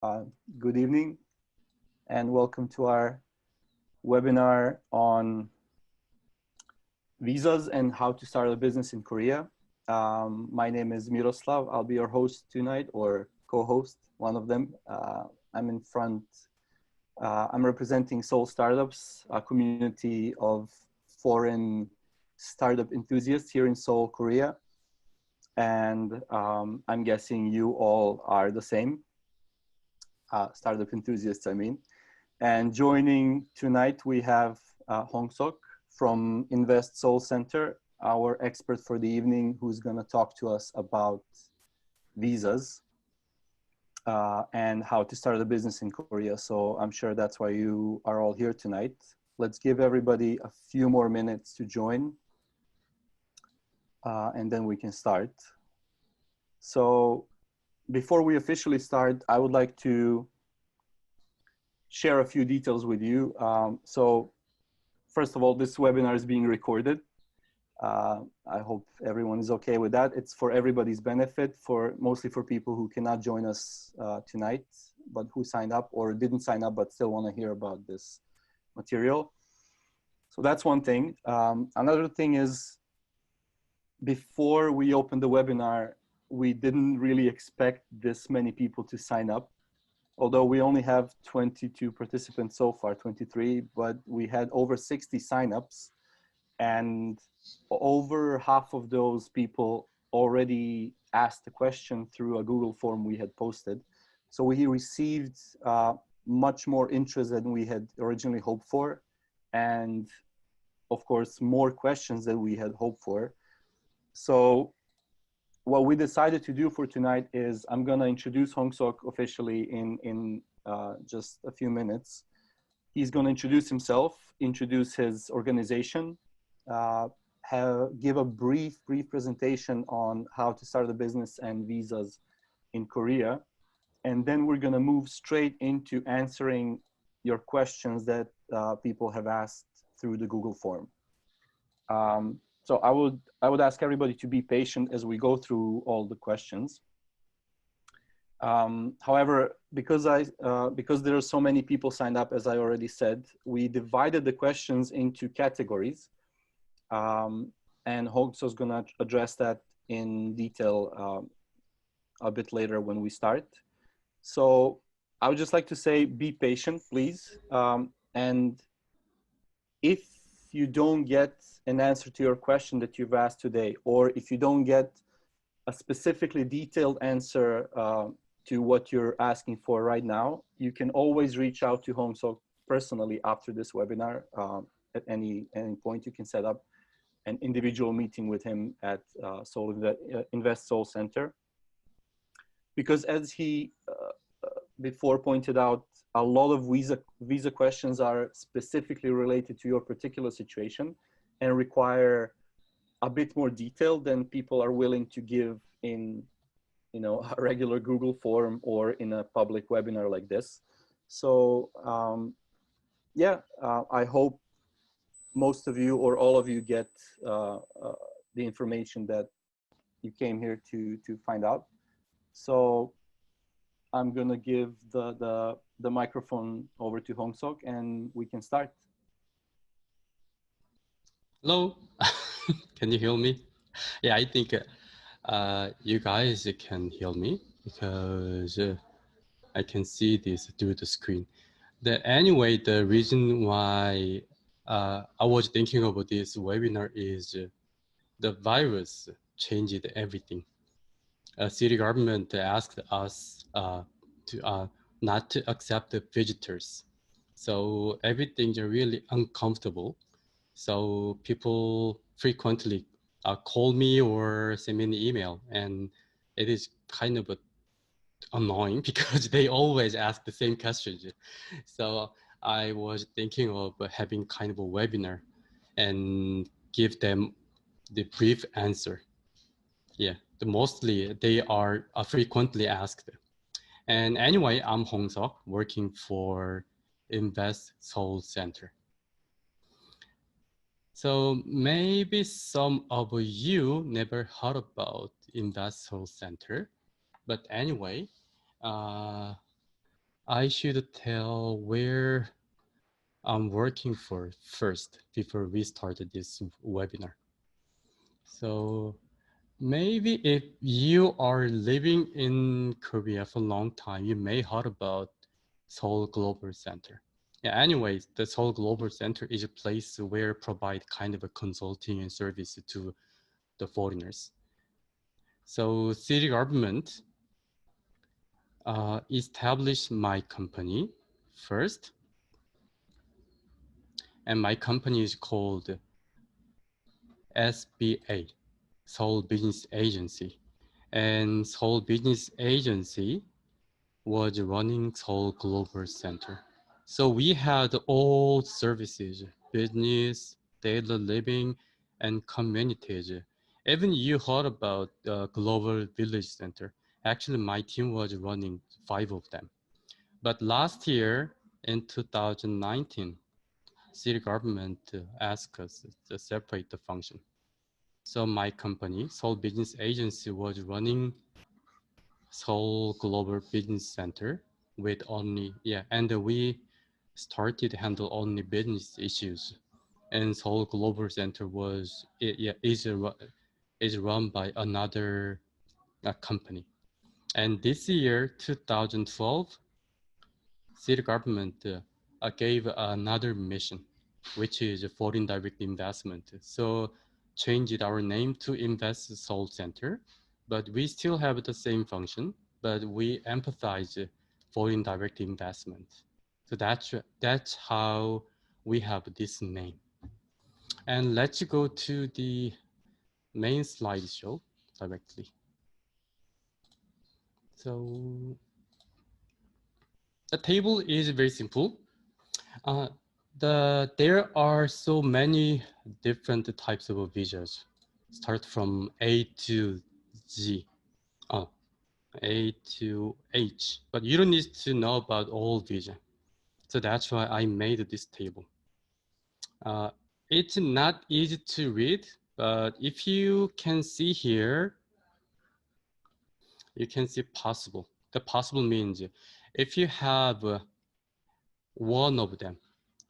Uh, Good evening and welcome to our webinar on visas and how to start a business in Korea. My name is Miroslav. I'll be your host tonight, or co-host, one of them. I'm in front. I'm representing Seoul Startups, a community of foreign startup enthusiasts here in Seoul, Korea. And I'm guessing you all are the same. Startup enthusiasts, I mean. And joining tonight, we have Hong Sok from Invest Seoul Center, our expert for the evening, who's going to talk to us about visas and how to start a business in Korea. So I'm sure that's why you are all here tonight. Let's give everybody a few more minutes to join, and then we can start. So before we officially start, I would like to share a few details with you. So first of all, this webinar is being recorded. I hope everyone is okay with that. It's for everybody's benefit, mostly for people who cannot join us tonight, but who signed up or didn't sign up, but still want to hear about this material. So that's one thing. Another thing is, before we opened the webinar, we didn't really expect this many people to sign up. Although we only have 22 participants so far, 23, but we had over 60 signups, and over half of those people already asked a question through a Google form we had posted. So we received much more interest than we had originally hoped for, and of course, more questions than we had hoped for. So what we decided to do for tonight is I'm going to introduce Hong Sok officially in just a few minutes. He's going to introduce himself, introduce his organization, give a brief presentation on how to start a business and visas in Korea. And then we're going to move straight into answering your questions that people have asked through the Google form. So I would ask everybody to be patient as we go through all the questions. However, because there are so many people signed up, as I already said, we divided the questions into categories, and Hong Sok is going to address that in detail a bit later when we start. So I would just like to say, be patient, please, and if you don't get an answer to your question that you've asked today, or if you don't get a specifically detailed answer to what you're asking for right now, you can always reach out to Hong Sok personally after this webinar. At any point, you can set up an individual meeting with him at Invest Seoul Center. Because as he before pointed out, a lot of visa questions are specifically related to your particular situation and require a bit more detail than people are willing to give in, a regular Google form or in a public webinar like this. So I hope most of you or all of you get the information that you came here to find out. So I'm gonna give the microphone over to Hong Sok and we can start. Hello, can you hear me? Yeah, I think you guys can hear me because I can see this through the screen. Anyway, the reason why I was thinking about this webinar is the virus changed everything. City government asked us to not to accept the visitors. So everything's really uncomfortable. So people frequently call me or send me an email, and it is kind of annoying because they always ask the same questions. So I was thinking of having kind of a webinar and give them the brief answer. Yeah, mostly they are frequently asked. And anyway, I'm Hong Sok, working for Invest Seoul Center. So maybe some of you never heard about Invest Seoul Center, but anyway, I should tell where I'm working for first before we started this webinar. So maybe if you are living in Korea for a long time, you may heard about Seoul Global Center. Yeah, anyways, the Seoul Global Center is a place where provide kind of a consulting and service to the foreigners. So city government established my company first, and my company is called SBA, Seoul Business Agency. And Seoul Business Agency was running Seoul Global Center. So we had all services, business, daily living, and communities. Even you heard about the Global Village Center. Actually, my team was running 5 of them. But last year, in 2019, city government asked us to separate the function. So my company, Seoul Business Agency, was running Seoul Global Business Center with only, and we started to handle only business issues. And Seoul Global Center is run by another company. And this year, 2012, city government gave another mission, which is foreign direct investment. So changed our name to Invest Seoul Center, but we still have the same function, but we emphasize foreign direct investment. So that's how we have this name. And let's go to the main slideshow directly. So the table is very simple. There are so many different types of visas. Start from A to Z, A to H, but you don't need to know about all visa. So that's why I made this table. It's not easy to read, but if you can see here, you can see possible. The possible means if you have one of them,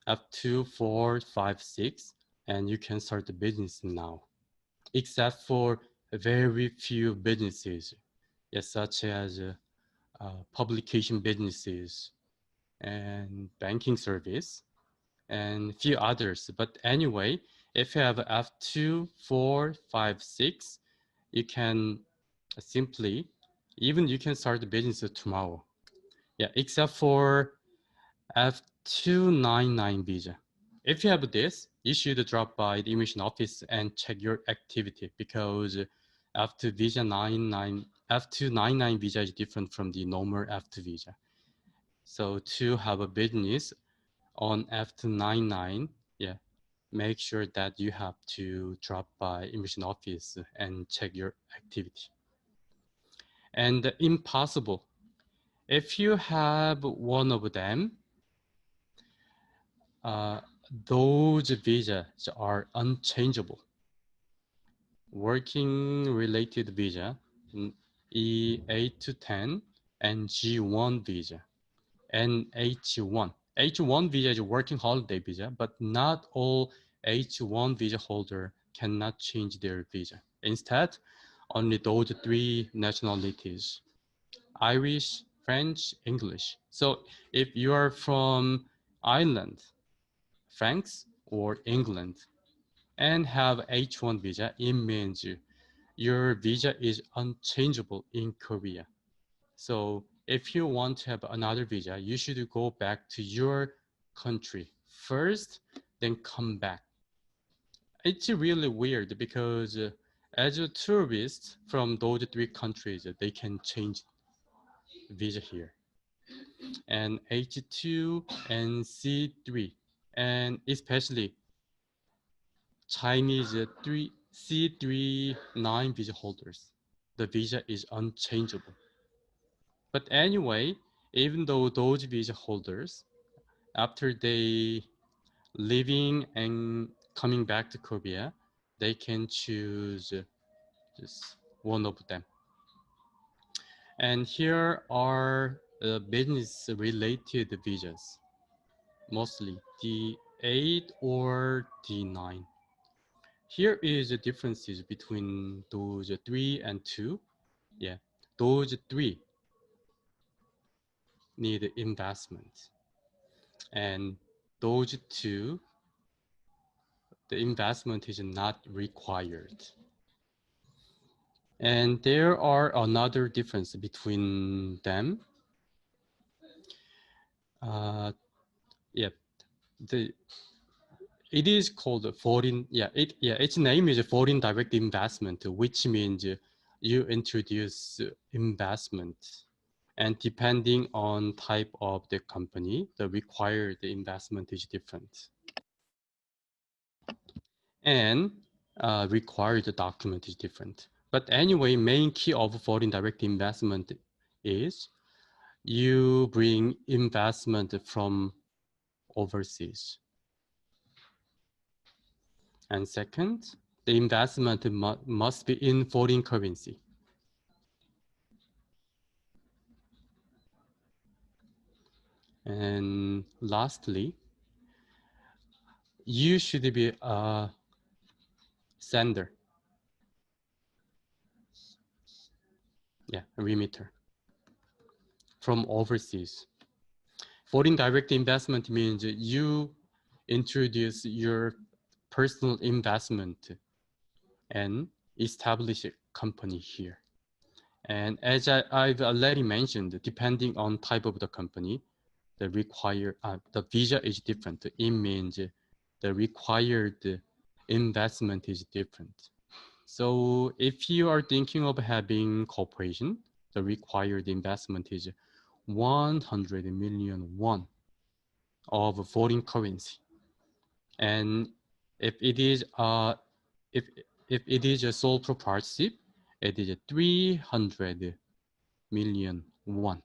F2, 4, 5, 6, and you can start the business now, except for very few businesses, such as publication businesses and banking service and a few others. But anyway, if you have F2, 4, 5, 6, you can simply, even you can start the business tomorrow. Except for F291 visa. If you have this, you should drop by the immigration office and check your activity, because F299 visa is different from the normal F2 visa. So to have a business on F299, make sure that you have to drop by immigration office and check your activity. And impossible, if you have one of them, those visas are unchangeable. Working related visa, E8 to 10, and G1 visa, and H1. H1 visa is working holiday visa, but not all H1 visa holder cannot change their visa. Instead, only those 3 nationalities: Irish, French, English. So if you are from Ireland, France, or England, and have H1 visa, it means your visa is unchangeable in Korea. So if you want to have another visa, you should go back to your country first, then come back. It's really weird because as a tourist from those 3 countries, they can change visa here. And H2 and C3, and especially Chinese C39 visa holders, the visa is unchangeable. But anyway, even though those visa holders, after they leaving and coming back to Korea, they can choose just one of them. And here are business related visas, mostly D8 or D9. Here is the differences between those 3 and 2. Yeah, those 3 need investment, and those 2, the investment is not required. And there are another difference between them. Yeah, it is called foreign. Its name is foreign direct investment, which means you introduce investment, and depending on type of the company, the required investment is different, and required document is different. But anyway, main key of foreign direct investment is you bring investment from overseas. And second, the investment must be in foreign currency. And lastly, you should be a sender. Yeah, a remitter from overseas. Foreign direct investment means you introduce your personal investment and establish a company here. And as I've already mentioned, depending on type of the company, the visa is different. It means the required investment is different. So if you are thinking of having corporation, the required investment is 100 million won of foreign currency. And if it is if it is a sole proprietorship, it is 300 million won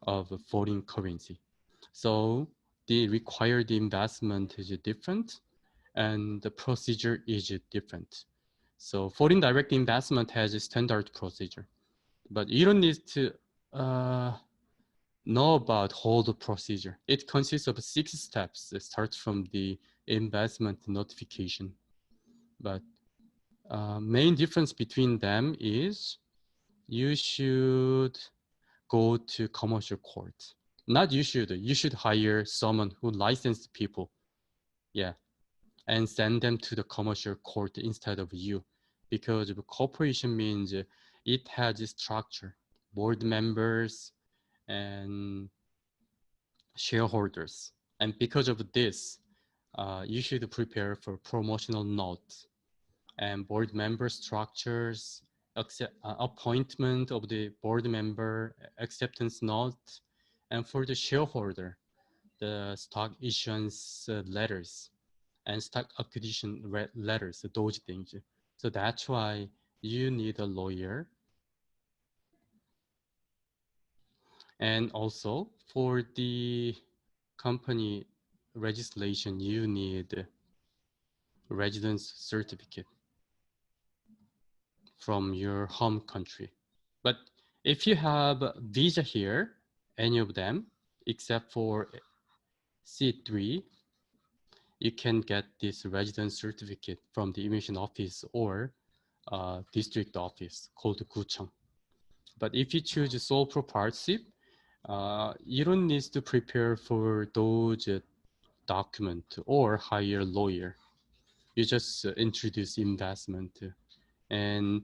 of foreign currency. So the required investment is different and the procedure is different. So foreign direct investment has a standard procedure, but you don't need to know about whole procedure. It consists of 6 steps. It starts from the investment notification. But main difference between them is you should go to commercial court. Not you should hire someone who licensed people. Yeah. And send them to the commercial court instead of you. Because the corporation means it has a structure, board members and shareholders. And because of this, you should prepare for promotional notes and board member structures, appointment of the board member, acceptance note, and for the shareholder, the stock issuance letters and stock acquisition letters, those things. So that's why you need a lawyer. And also for the company registration, you need residence certificate from your home country. But if you have visa here, any of them, except for C3, you can get this residence certificate from the immigration office or district office called 구청. But if you choose sole proprietorship, you don't need to prepare for those documents or hire a lawyer. You just introduce investment. And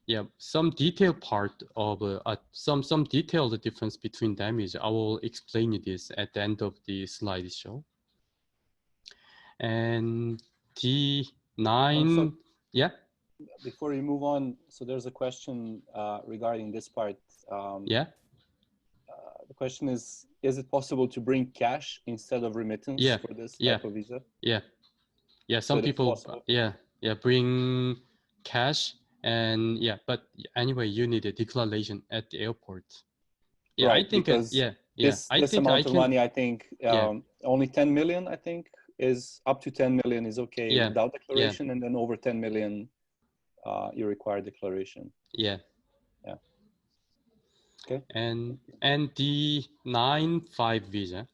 yeah, some detailed part of some detailed difference between them is I will explain this at the end of the slideshow. And D9, yeah. Before you move on, so there's a question regarding this part. Yeah. The question is it possible to bring cash instead of remittance for this type of visa? Yeah. Some people, bring cash and but anyway, you need a declaration at the airport. Yeah, right, I think because this amount of money, I think only 10 million, I think, is up to 10 million is okay without declaration, and then over 10 million, you require declaration. Yeah. Okay. And D95 visa,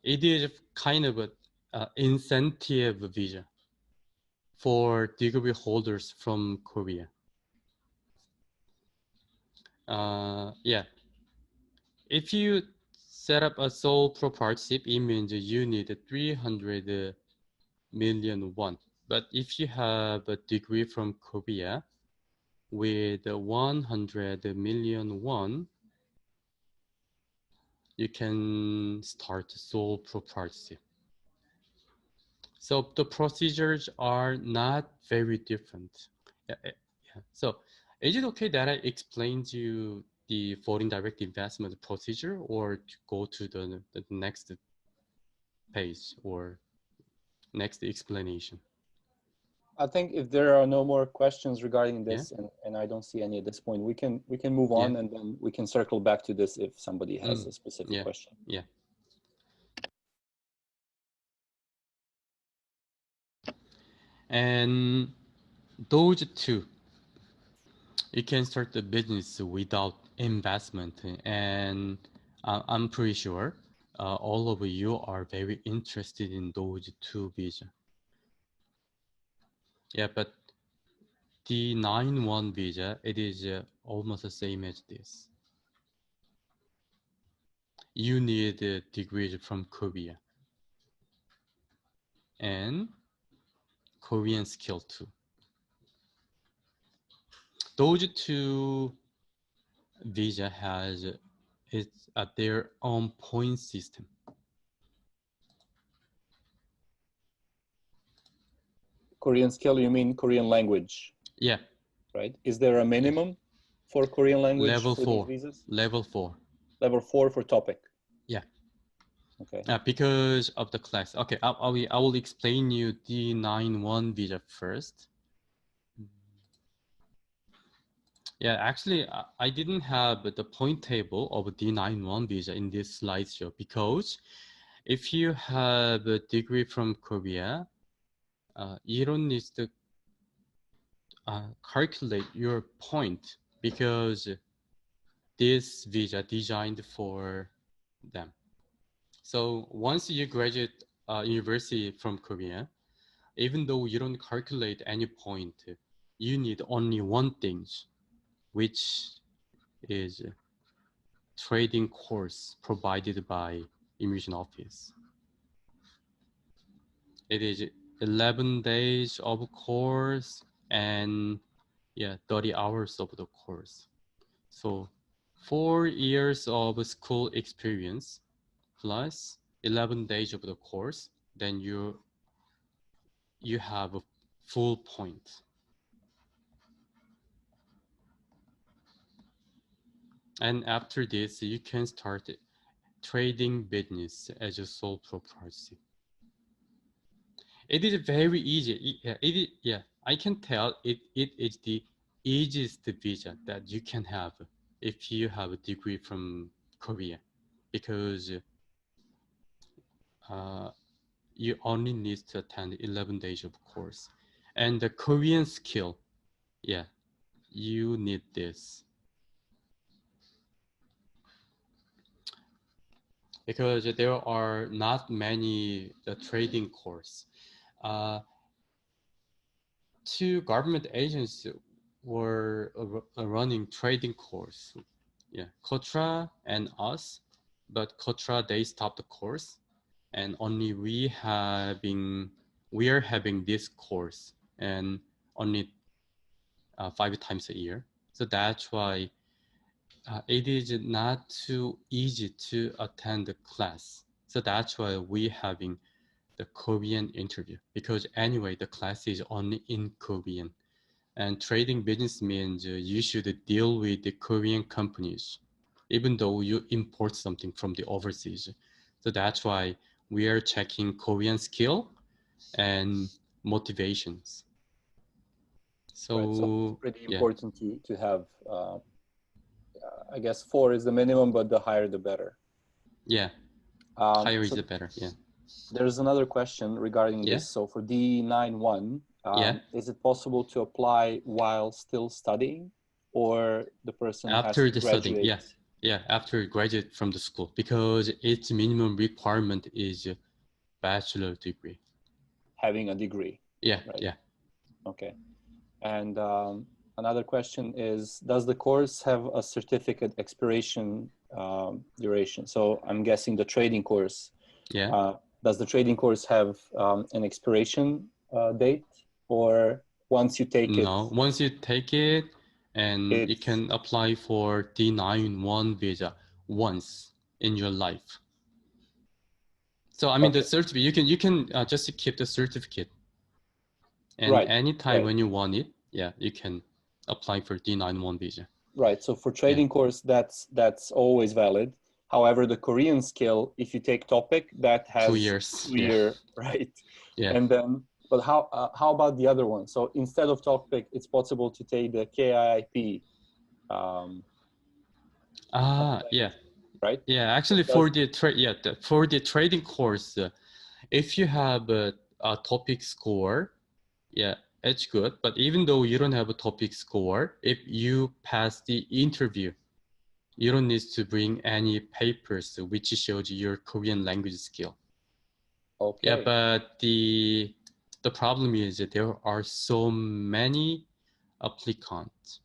it is kind of a incentive visa for degree holders from Korea. Yeah, if you set up a sole proprietorship, it means you need 300 million won. But if you have a degree from Korea with 100 million won, you can start sole proprietorship. So the procedures are not very different. Yeah. So is it okay that I explained you the foreign direct investment procedure, or to go to the next page or next explanation? I think if there are no more questions regarding Yeah. this, and I don't see any at this point, we can move Yeah. on, and then we can circle back to this if somebody has a specific Yeah. question. Yeah. And those two, you can start the business without investment. And I'm pretty sure all of you are very interested in those two vision. Yeah, but the D91 visa, it is almost the same as this. You need degrees from Korea and Korean skill too. Those two visa has it's at their own point system. Korean skill, you mean Korean language? Yeah. Right. Is there a minimum for Korean language Level for 4. these visas? Level 4. Level 4 for topic. Yeah. Okay. Because of the class. Okay, I will explain you D91 visa first. Yeah, actually, I didn't have the point table of D91 visa in this slideshow because if you have a degree from Korea, you don't need to calculate your point because this visa designed for them. So once you graduate university from Korea, even though you don't calculate any point, you need only one thing, which is trading course provided by Immigration Office. It is 11 days of course and 30 hours of the course. So 4 years of school experience plus 11 days of the course, then you have a full point. And after this, you can start trading business as a sole proprietorship. It is very easy. I can tell it is the easiest visa that you can have if you have a degree from Korea, because you only need to attend 11 days of course. And the Korean skill, you need this. Because there are not many trading course. Two government agencies were running trading course. Kotra and us, but Kotra, they stopped the course, and only we are having this course, and only 5 times a year. So that's why it is not too easy to attend the class. So that's why we having the Korean interview, because anyway, the class is only in Korean. And trading business means you should deal with the Korean companies, even though you import something from the overseas. So that's why we are checking Korean skill and motivations. So, right. So it's pretty important to have, I guess 4 is the minimum, but the higher the better. Yeah, higher is so the better, yeah. There's another question regarding this. So for D91, is it possible to apply while still studying? or the person has After to the studying, graduate? yeah. Yeah, after graduate from the school, because its minimum requirement is a bachelor degree. Having a degree. Yeah, Right. yeah. Okay. And another question is, does the course have a certificate expiration duration? So I'm guessing the trading course. Yeah. Does the trading course have an expiration date, or once you take it? No, once you take it, and you It's can apply for D91 visa once in your life. So I mean, the okay. certificate, you can just keep the certificate, and Right. anytime Right. when you want it, yeah, you can apply for D91 visa. Right. So for Yeah. trading course, that's always valid. However, the Korean skill, if you take topic, that 2 has years. 2 Yeah. year, right? Yeah. And then, but how about the other one? So instead of topic, it's possible to take the KIIP, Yeah. right? Yeah. So Actually, does, for the trading course, if you have a topic score, yeah, it's good. But even though you don't have a topic score, if you pass the interview, you don't need to bring any papers which shows your Korean language skill. okay. Yeah, but the problem is that there are so many applicants.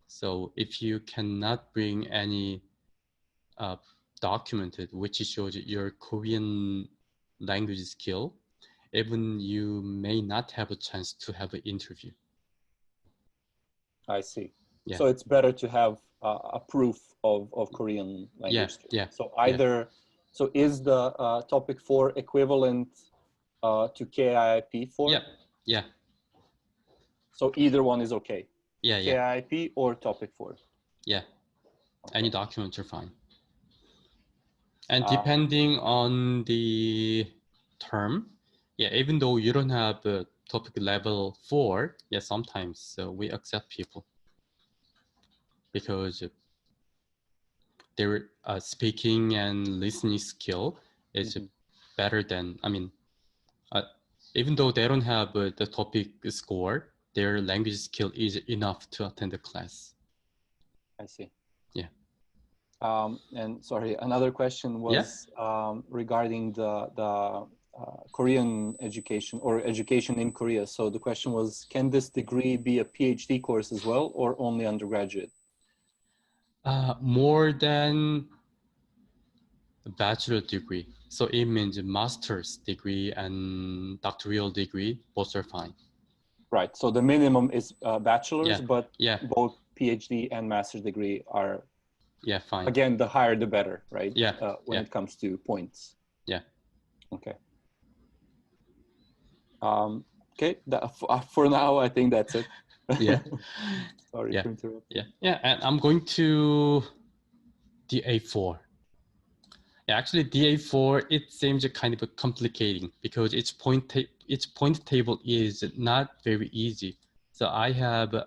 So if you cannot bring any documented which shows your Korean language skill, even you may not have a chance to have an interview. I see. Yeah. So it's better to have a proof of Korean language skill. Yeah. So either, so is the topic 4 equivalent to KIIP 4? Yeah. So either one is okay. Yeah. KIIP or topic 4. Yeah. Okay. Any documents are fine. And depending on the term, yeah, even though you don't have a topic level 4, yeah, sometimes we accept people because their speaking and listening skill is better than, I mean, even though they don't have the topic score, their language skill is enough to attend the class. I see. Yeah. And sorry, another question was regarding the Korean education or education in Korea. So the question was, can this degree be a PhD course as well, or only undergraduate? More than a bachelor degree. So it means master's degree and doctoral degree, both are fine. Right. So the minimum is bachelor's, Yeah. but Yeah. both PhD and master's degree are, fine. again, the higher the better, right? Yeah. When it comes to points. Yeah. Okay. Okay. For now, I think that's it. Yeah. Sorry to interrupt. Yeah. And I'm going to DA4. Yeah, actually, DA4, it seems kind of complicating because its point table is not very easy. So I have a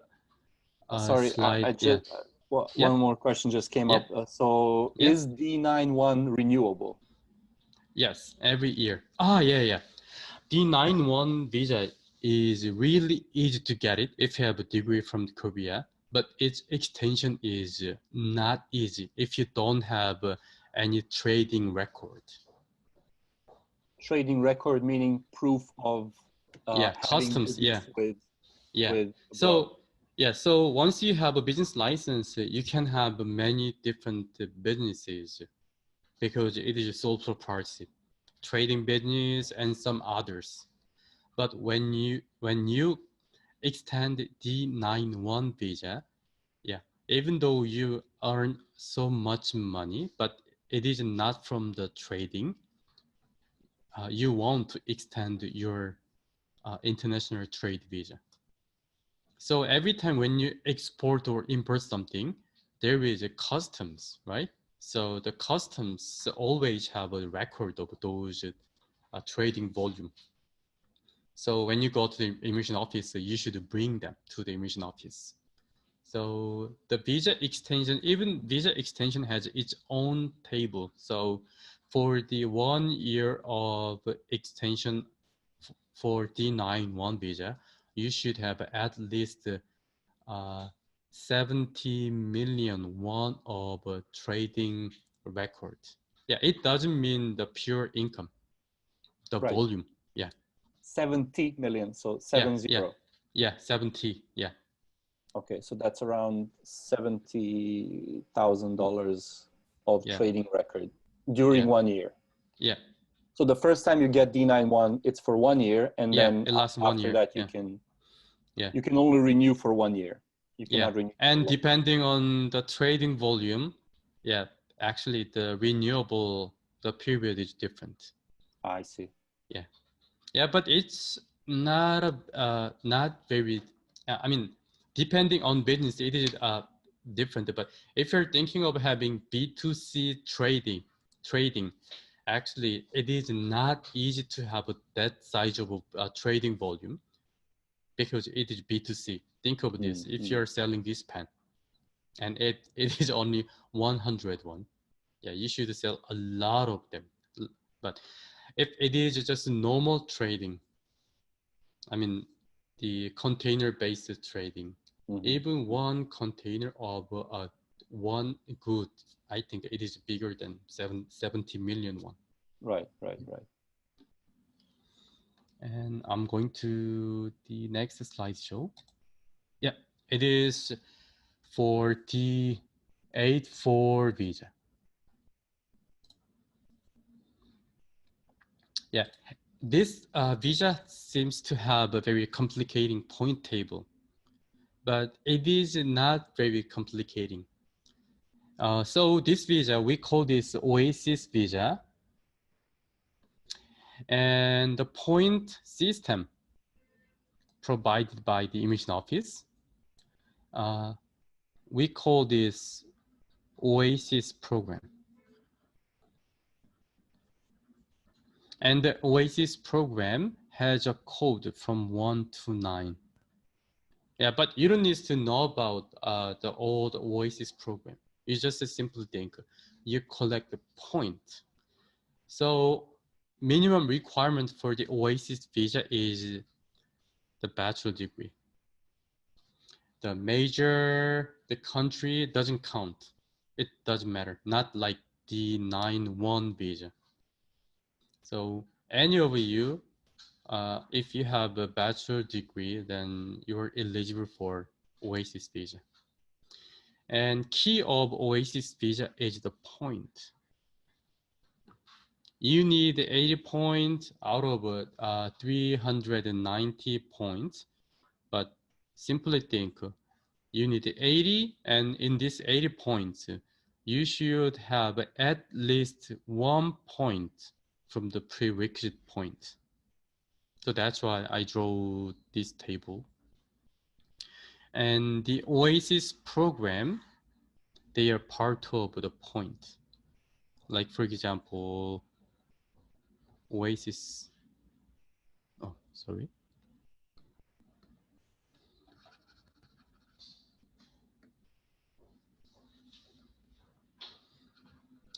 Sorry, slide. I just one more question just came up. So is D91 renewable? Yes, every year. Yeah. D91 visa is really easy to get it if you have a degree from Korea, but its extension is not easy if you don't have any trading record. Trading record meaning proof of having customs. business with abroad. So once you have a business license, you can have many different businesses because it is a sole proprietorship, trading business and some others. But when you extend D91 visa, even though you earn so much money, but it is not from the trading, you want to extend your international trade visa. So every time when you export or import something, there is a customs, right? So the customs always have a record of those trading volume. So when you go to the immigration office, you should bring them to the immigration office. So the visa extension, even visa extension has its own table. So for the 1 year of extension for D91 visa, you should have at least 70 million won of trading record. Yeah, it doesn't mean the pure income, the Right. volume. Yeah. 70 million, so Yeah, 70. yeah, yeah, 70. Yeah. Okay, so that's around $70,000 of Yeah. trading record during Yeah. 1 year. Yeah. So the first time you get D91, it's for 1 year, and Yeah. then It lasts 1 after year. that Yeah. you can only renew for 1 year. You Yeah. cannot renew. And depending on the trading volume, yeah, actually the renewable, the period is different. I see. Yeah. Yeah, but it's not not very, I mean, depending on business, it is different. But if you're thinking of having B2C trading, actually, it is not easy to have that size of trading volume because it is B2C. Think of this: if you're selling this pen, and it is only 101, yeah, you should sell a lot of them. But if it is just normal trading, I mean, the container-based trading, even one container of one good, I think it is bigger than 70 million won. Right. And I'm going to the next slideshow. Yeah, it is for D91 Visa. Yeah, this visa seems to have a very complicating point table, but it is not very complicating. So this visa, we call this Oasis Visa. And the point system provided by the Immigration Office, we call this Oasis program. And the Oasis program has a code from 1 to 9. Yeah, but you don't need to know about the old Oasis program. You just simply think you collect the point. So minimum requirement for the Oasis visa is the bachelor degree. The major, the country doesn't count. It doesn't matter. Not like the D91 visa. So any of you, if you have a bachelor degree, then you're eligible for Oasis visa. And key of Oasis visa is the point. You need 80 points out of 390 points, but simply think you need 80, and in this 80 points, you should have at least 1 point from the prerequisite point. So that's why I draw this table. And the Oasis program, they are part of the point. Like for example, Oasis, oh, sorry.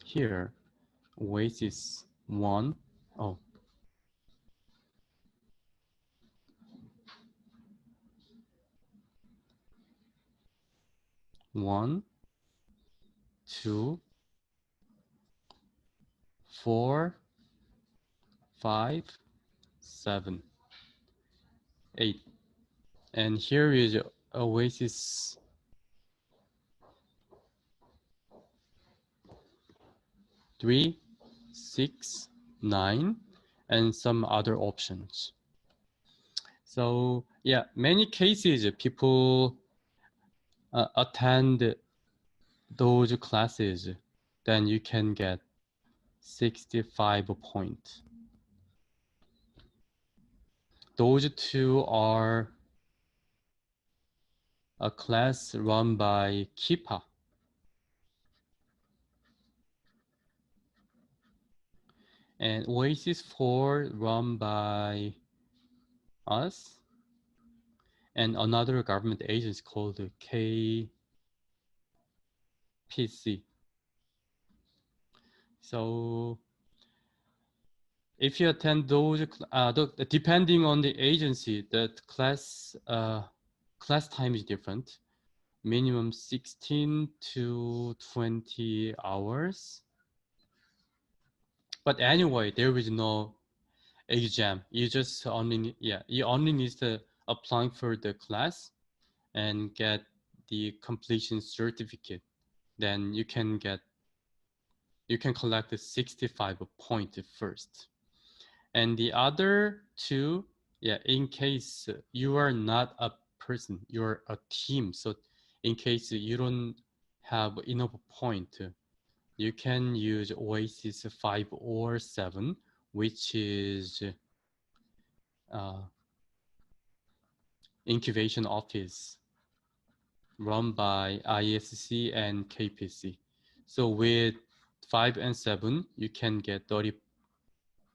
Here, Oasis 1, oh. 1, 2, 4, 5, 7, 8. And here is Oasis 3, 6, 9, and some other options. So yeah, many cases people attend those classes, then you can get 65 points. Those two are a class run by Kipa. And Oasis 4 run by us and another government agency called KPC. So if you attend those, depending on the agency, that class time is different. minimum 16 to 20 hours. But anyway, there is no exam. You just only you only need to apply for the class and get the completion certificate. Then you can collect the 65 point first. And the other two, in case you are not a person, you're a team. So in case you don't have enough point, you can use Oasis 5 or 7, which is Incubation Office run by ISC and KPC. So with 5 and 7, you can get 30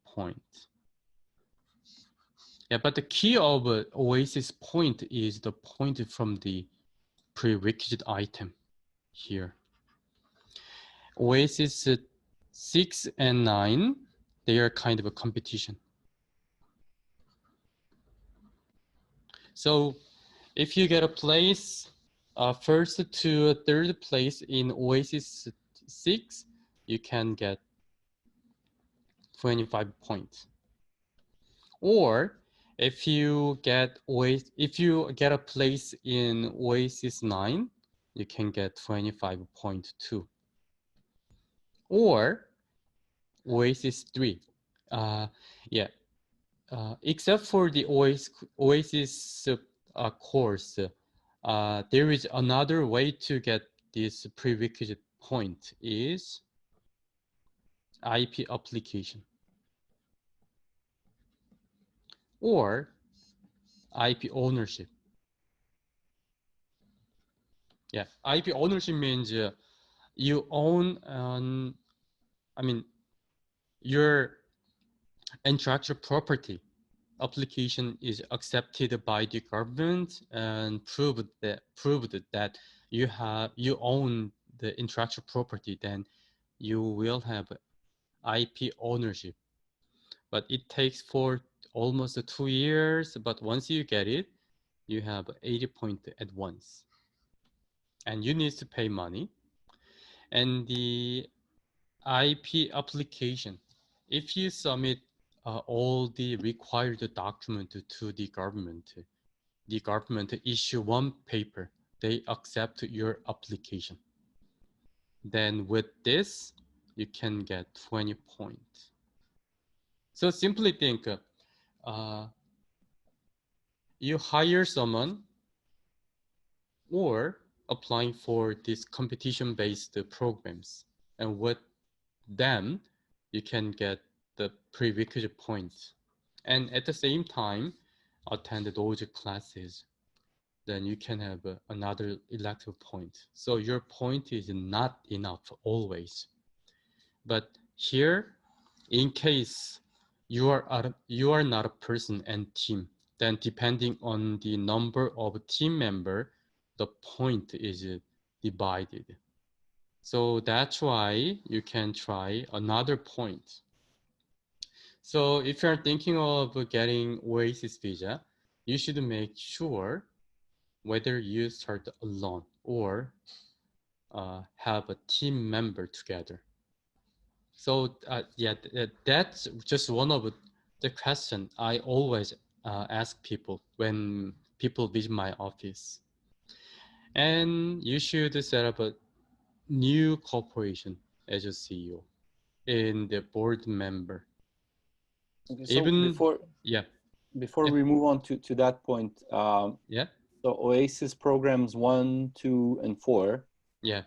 points. Yeah, but the key of Oasis point is the point from the prerequisite item here. Oasis 6 and 9, they are kind of a competition. So if you get a place, first to third place in Oasis 6, you can get 25 points. Or if you get a place in Oasis 9, you can get 25.2. Or Oasis 3. Except for the Oasis course, there is another way to get this prerequisite point is IP application or IP ownership. Yeah, IP ownership means you own, your intellectual property application is accepted by the government and proved that you own the intellectual property, then you will have IP ownership. But it takes for almost 2 years, but once you get it, you have 80 points at once. And you need to pay money. And the IP application, if you submit all the required documents to the government issue one paper. They accept your application. Then with this, you can get 20 points. So simply think, you hire someone or applying for these competition-based programs, and with them, you can get the prerequisite points. And at the same time, attend those classes, then you can have another elective point. So your point is not enough always. But here, in case you are not a person and team, then depending on the number of team member, the point is divided. So that's why you can try another point. So if you're thinking of getting Oasis Visa, you should make sure whether you start alone or have a team member together. So that's just one of the questions I always ask people when people visit my office. And you should set up a new corporation as a CEO and the board member. Okay, so before we move on to that point, so Oasis programs 1, 2, and 4. Yeah.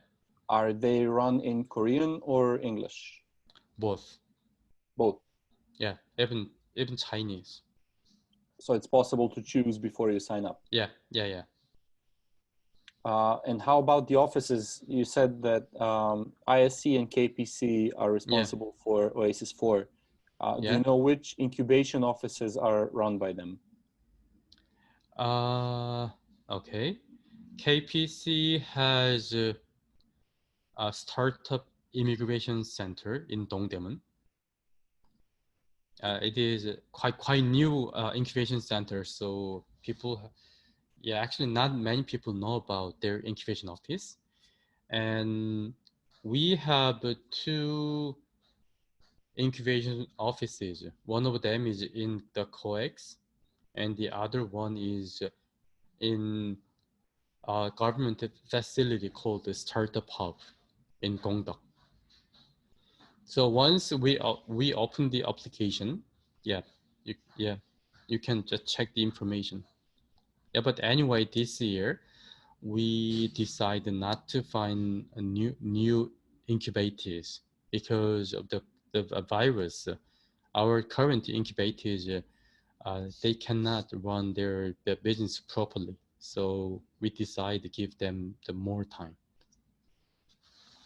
Are they run in Korean or English? Both. Both. Yeah, even Chinese. So it's possible to choose before you sign up. Yeah. And how about the offices? You said that ISC and KPC are responsible for Oasis 4. Do you know which incubation offices are run by them? Okay. KPC has a startup immigration center in Dongdaemun. It is quite new incubation center, so people yeah, actually not many people know about their incubation office. And we have two incubation offices. One of them is in the COEX, and the other one is in a government facility called the Startup Hub in Gongdeok. So once we open the application, yeah, you can just check the information. Yeah, but anyway, this year we decided not to find a new incubators because of the virus. Our current incubators, they cannot run their business properly. So we decided to give them the more time.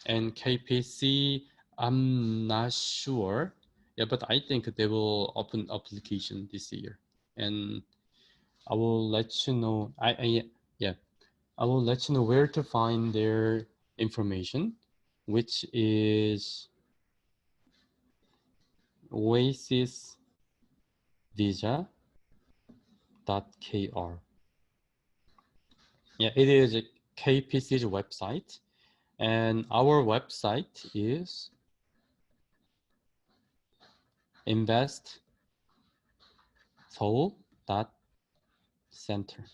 And KPC, I'm not sure. Yeah, but I think they will open application this year. And I will let you know. Yeah, I will let you know where to find their information, which is Oasis Visa.kr. Yeah, it is a KPC's website, and our website is Invest Seoul.center.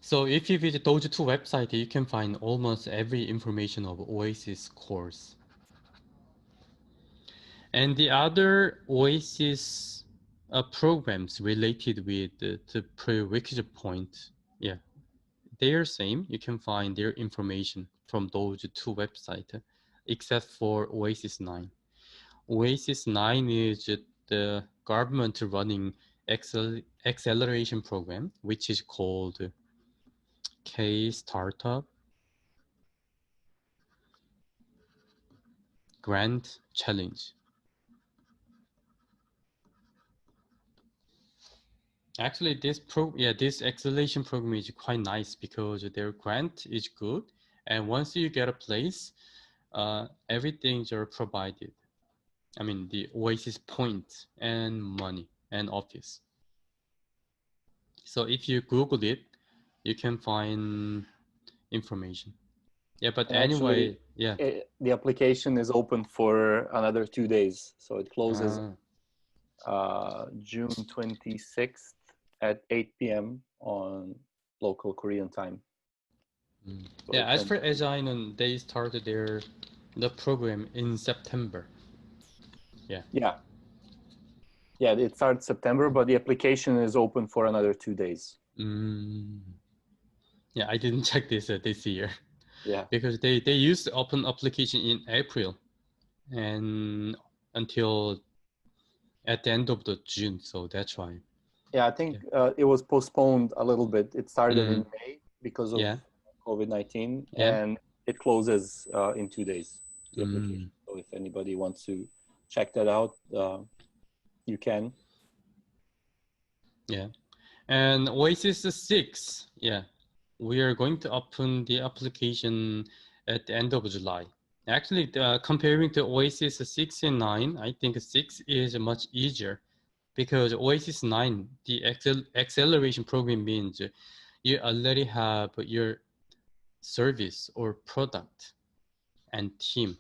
So if you visit those two websites, you can find almost every information of Oasis course. And the other Oasis programs related with the prerequisite point, yeah, they are same. You can find their information from those two websites, except for Oasis 9. Oasis 9 is the government running acceleration program, which is called K Startup Grant Challenge. Actually, this acceleration program is quite nice because their grant is good, and once you get a place, everything's are provided. I mean, the Oasis points and money and office. So if you Google it, you can find information. Yeah, but And anyway, actually, yeah. the application is open for another 2 days. So it closes June 26th at 8 p.m. on local Korean time. So Yeah, as for Agile, they started the program in September. Yeah. Yeah. Yeah, it starts September, but the application is open for another 2 days. Yeah, I didn't check this year. Yeah. Because they used to open application in April and until at the end of the June, so that's why. Yeah, I think it was postponed a little bit. It started in May because of COVID-19, and it closes in 2 days, the application. So if anybody wants to check that out, you can. Yeah, and Oasis 6, yeah, we are going to open the application at the end of July. Actually, comparing to Oasis 6 and 9, I think 6 is much easier because Oasis 9, the acceleration program means you already have your service or product and team.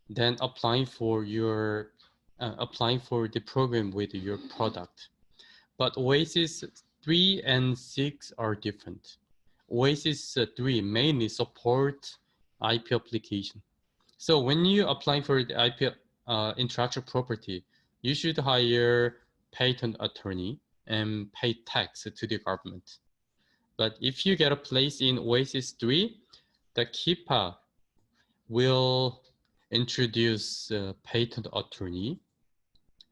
Then applying for the program with your product. But Oasis 3 and 6 are different. Oasis 3 mainly support IP application. So when you apply for the IP intellectual property, you should hire patent attorney and pay tax to the government. But if you get a place in Oasis 3, the KIPA will introduce a patent attorney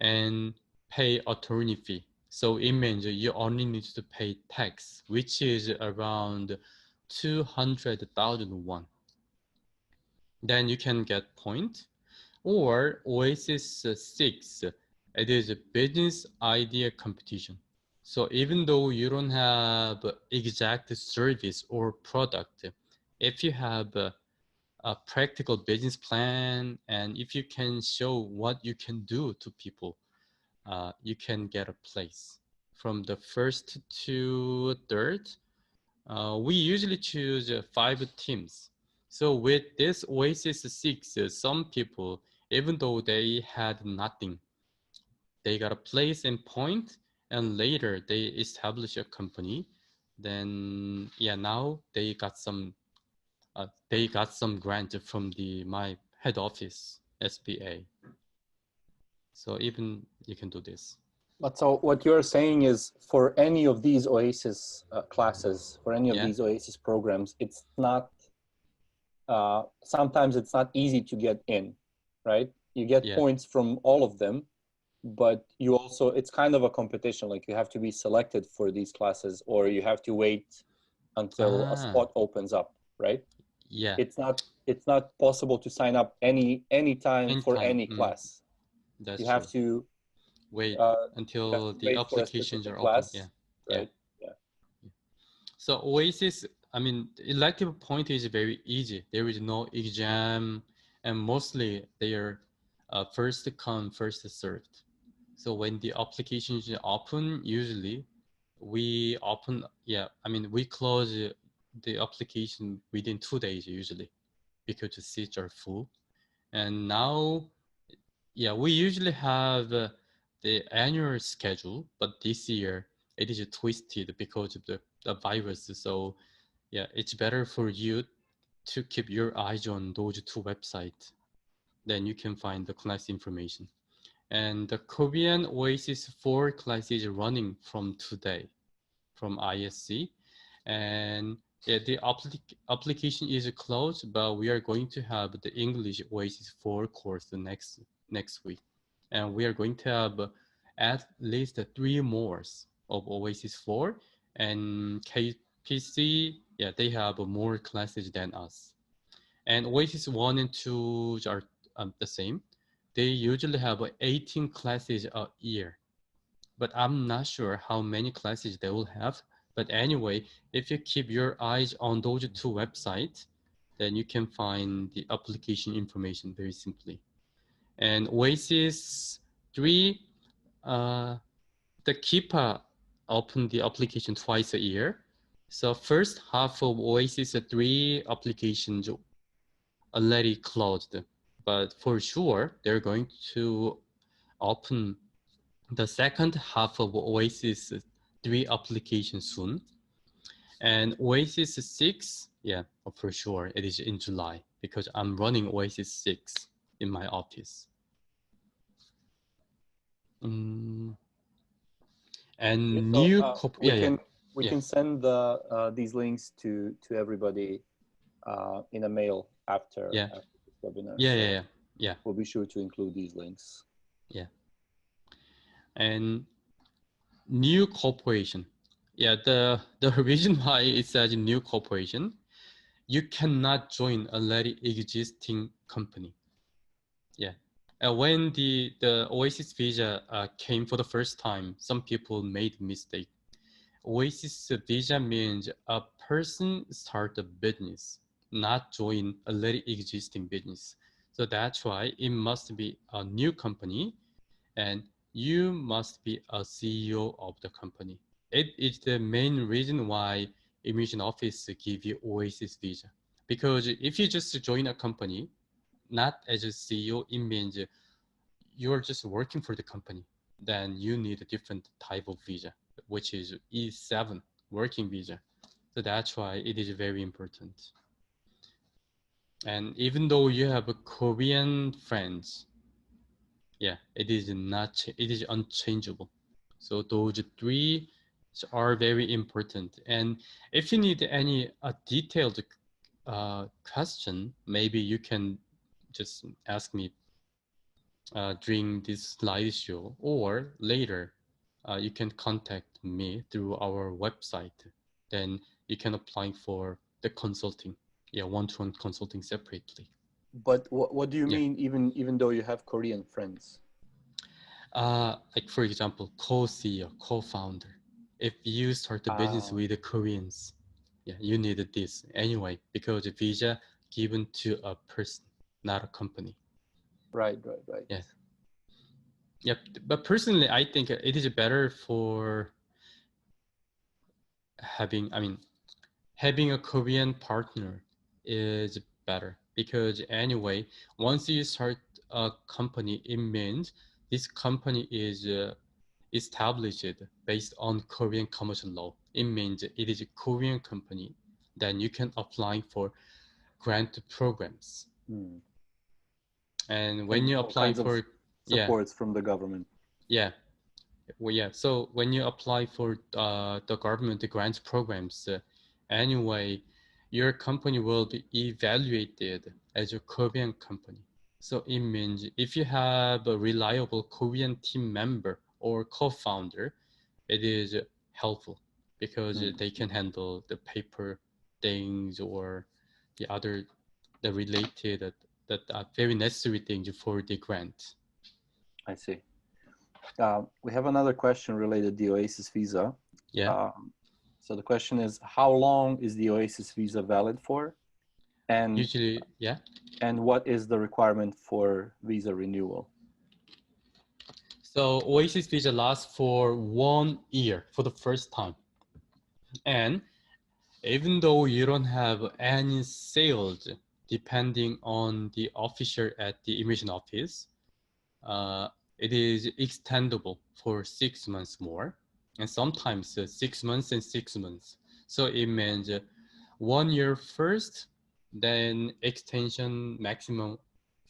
and pay attorney fee. So it means you only need to pay tax, which is around 200,000 won. Then you can get point. Or Oasis 6, it is a business idea competition. So even though you don't have exact service or product, if you have a practical business plan, and if you can show what you can do to people, you can get a place. From the first to third, we usually choose 5 teams. So with this Oasis 6, some people, even though they had nothing, they got a place and point, and later they establish a company. Then yeah, now they got some grant from my head office, SBA. So even you can do this. But so what you're saying is for any of these Oasis classes, for any of Yeah. these Oasis programs, it's not, sometimes it's not easy to get in, right? You get Yeah. points from all of them, but you also, it's kind of a competition. Like you have to be selected for these classes, or you have to wait until a spot opens up, right? Yeah. It's not possible to sign up any time for Anytime. any class. That's You true. have to Wait you have until to the wait for a applications specific are open. class, Yeah. right? Yeah. So Oasis, I mean, elective point is very easy. There is no exam, and mostly they are first come, first served. So when the applications open, usually we open, we close the application within 2 days usually because the seats are full. And now, yeah, we usually have the annual schedule, but this year it is twisted because of the virus. So yeah, it's better for you to keep your eyes on those 2 websites. Then you can find the class information. And the Korean Oasis 4 class is running from today from ISC. And yeah, the application is closed, but we are going to have the English Oasis 4 course the next week. And we are going to have at least 3 more of Oasis 4. And KPC, yeah, they have more classes than us. And Oasis 1 and 2 are the same. They usually have 18 classes a year, but I'm not sure how many classes they will have. But anyway, if you keep your eyes on those 2 websites, then you can find the application information very simply. And Oasis 3, the Keepa open the application twice a year. So first half of Oasis 3 applications already closed, but for sure they're going to open the second half of Oasis 3 application soon. And Oasis 6, yeah, for sure it is in July because I'm running Oasis 6 in my office. And new we can send these links to everybody in a mail after this webinar. Yeah. We'll be sure to include these links. Yeah. And new corporation. Yeah, the reason why it says new corporation, you cannot join a already existing company. Yeah. When the Oasis Visa came for the first time, some people made mistake. Oasis Visa means a person start a business, not join a already existing business. So that's why it must be a new company, and you must be a CEO of the company. It is the main reason why Immigration Office give you Oasis Visa. Because if you just join a company, not as a CEO, it means you're just working for the company. Then you need a different type of visa, which is E7 working visa. So that's why it is very important. And even though you have a Korean friends, yeah, it is unchangeable. So those 3 are very important. And if you need any detailed question, maybe you can just ask me during this slideshow, or later you can contact me through our website. Then you can apply for the consulting, one-to-one consulting separately. But what do you mean, even though you have Korean friends? Like for example, co-CEO, co-founder. If you start a business with the Koreans, yeah, you need this anyway, because the visa given to a person, not a company. Right. Yes. Yep. But personally, I think it is better for having a Korean partner is better, because anyway, once you start a company, it means this company is established based on Korean commercial law. It means it is a Korean company. Then you can apply for grant programs. And when you apply for supports from the government. So when you apply for the government grant programs, anyway, your company will be evaluated as a Korean company. So it means if you have a reliable Korean team member or co-founder, it is helpful, because they can handle the paper things or the related that are very necessary things for the grant. I see. We have another question related to the Oasis Visa. Yeah. So the question is, how long is the Oasis Visa valid for? And usually, yeah. And what is the requirement for visa renewal? So Oasis Visa lasts for 1 year for the first time. And even though you don't have any sales, depending on the officer at the immigration office, it is extendable for 6 months more, and sometimes 6 months and 6 months. So it means 1 year first, then extension maximum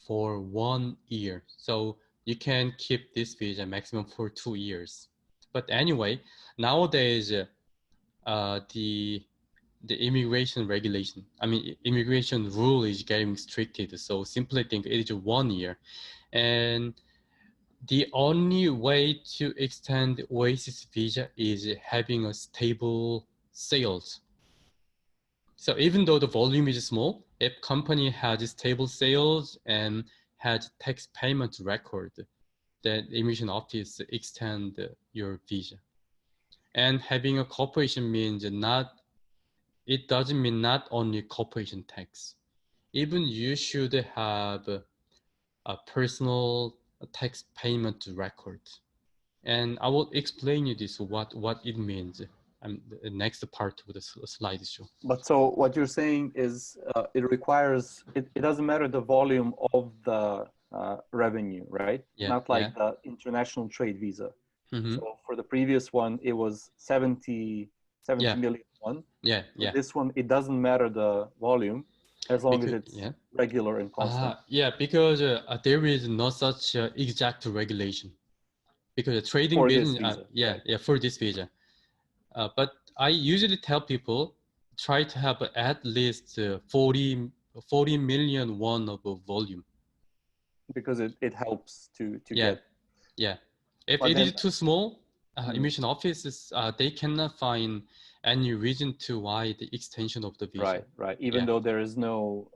for 1 year. So you can keep this visa maximum for 2 years. But anyway, nowadays the immigration regulation, immigration rule is getting stricted. So simply think it is 1 year, and the only way to extend Oasis Visa is having a stable sales. So even though the volume is small, if company has stable sales and has tax payment record, then the immigration office extend your visa. And having a corporation means it doesn't mean not only corporation tax. Even you should have a personal tax payment record. And I will explain you this, what it means. The next part of the slideshow. But so what you're saying is it requires, it doesn't matter the volume of the revenue, right? Yeah, not like the international trade visa. Mm-hmm. So for the previous one, it was 70 million won. Yeah. For this one, it doesn't matter the volume as long as it's regular and constant. Because there is no such exact regulation. Because the trading for business, this visa, for this visa. But I usually tell people, try to have at least 40 million won of volume. Because it helps to get. Yeah. If it is too small, immigration offices, they cannot find any reason to why the extension of the visa. Right. Even though there is no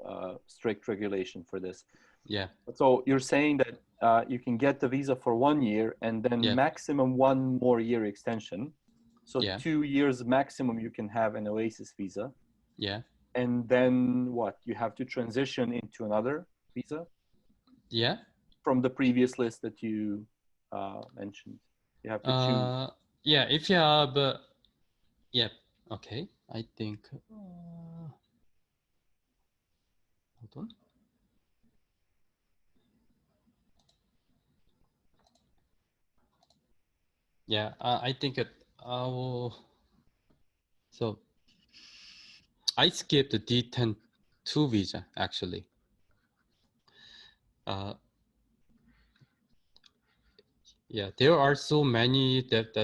strict regulation for this. Yeah. So you're saying that you can get the visa for 1 year and then maximum 1 more year extension. So 2 years maximum you can have an Oasis visa. Yeah. And then what? You have to transition into another visa? Yeah. From the previous list that you mentioned. You have to choose. Yeah, if you have, okay. I think, hold on. Yeah, I think I will. So I skipped the D92 visa actually. Yeah, there are so many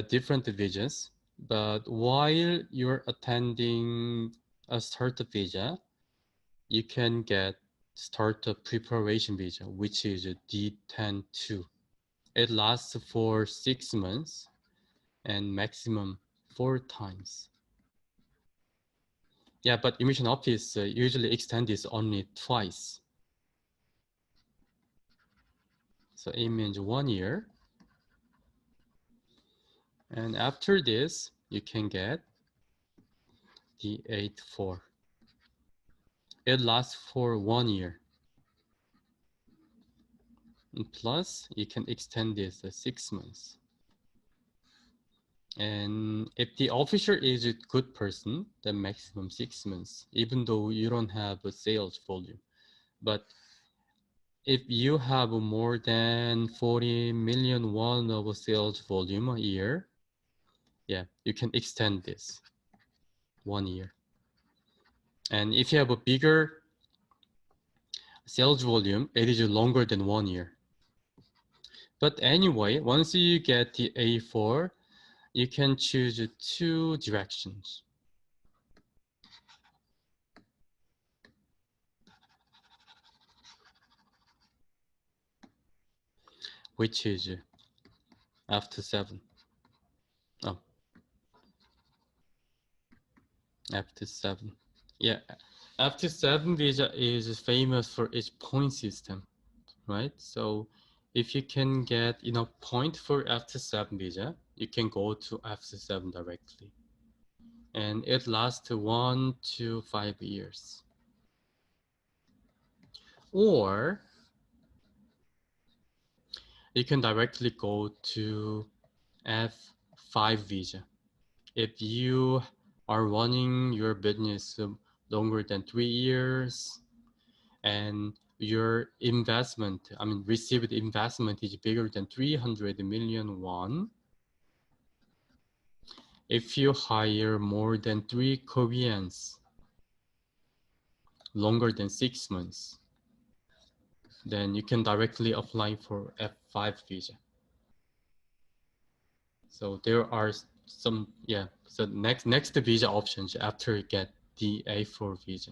different visas, but while you're attending a startup visa, you can get startup preparation visa, which is a D102. It lasts for 6 months and maximum 4 times. Yeah, but immigration office usually extend this only twice. So it means 1 year. And after this, you can get D84. It lasts for 1 year. And plus, you can extend this to 6 months. And if the officer is a good person, then maximum 6 months, even though you don't have a sales volume. But if you have more than 40 million won of sales volume a year, yeah, you can extend this 1 year. And if you have a bigger sales volume, it is longer than 1 year. But anyway, once you get the A4, you can choose 2 directions. Which is after 7. Oh, after 7. Yeah, after 7 visa is famous for its point system, right? So if you can get enough point for after 7 visa, you can go to after 7 directly. And it lasts 1 to 5 years. Or you can directly go to F5 visa. If you are running your business longer than 3 years and your investment, received investment is bigger than 300 million won, if you hire more than 3 Koreans longer than 6 months, then you can directly apply for F5 visa. So there are some, yeah, so next visa options after you get the A4 visa.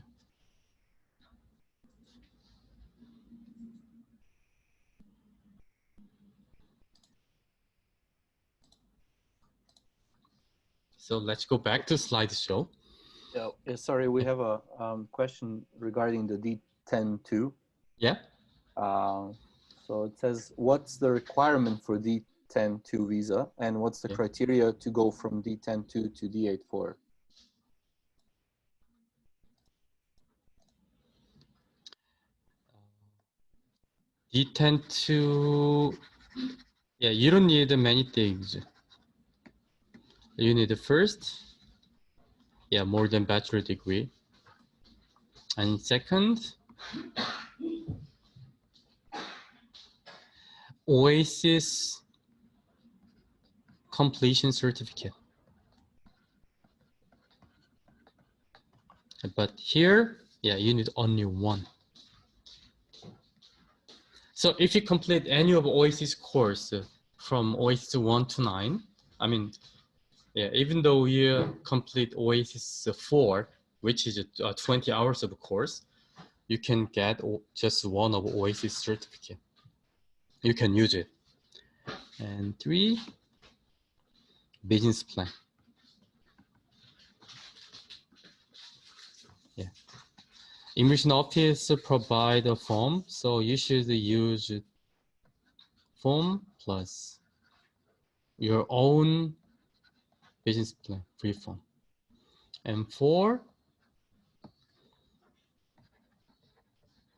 So let's go back to slideshow. Yeah, sorry, we have a question regarding the D10-2. Yeah. So it says, what's the requirement for D10-2 visa, and what's the criteria to go from D10-2 to D84? D10-2, yeah, you don't need many things. You need the first, yeah, more than bachelor degree. And second, Oasis completion certificate. But here, yeah, you need only one. So if you complete any of Oasis course from Oasis 1 to 9, yeah, even though you complete Oasis 4, which is 20 hours of a course, you can get just one of Oasis certificate. You can use it. And 3, business plan. Yeah. Immigration office provide a form, so you should use form plus your own business plan, free form. And 4,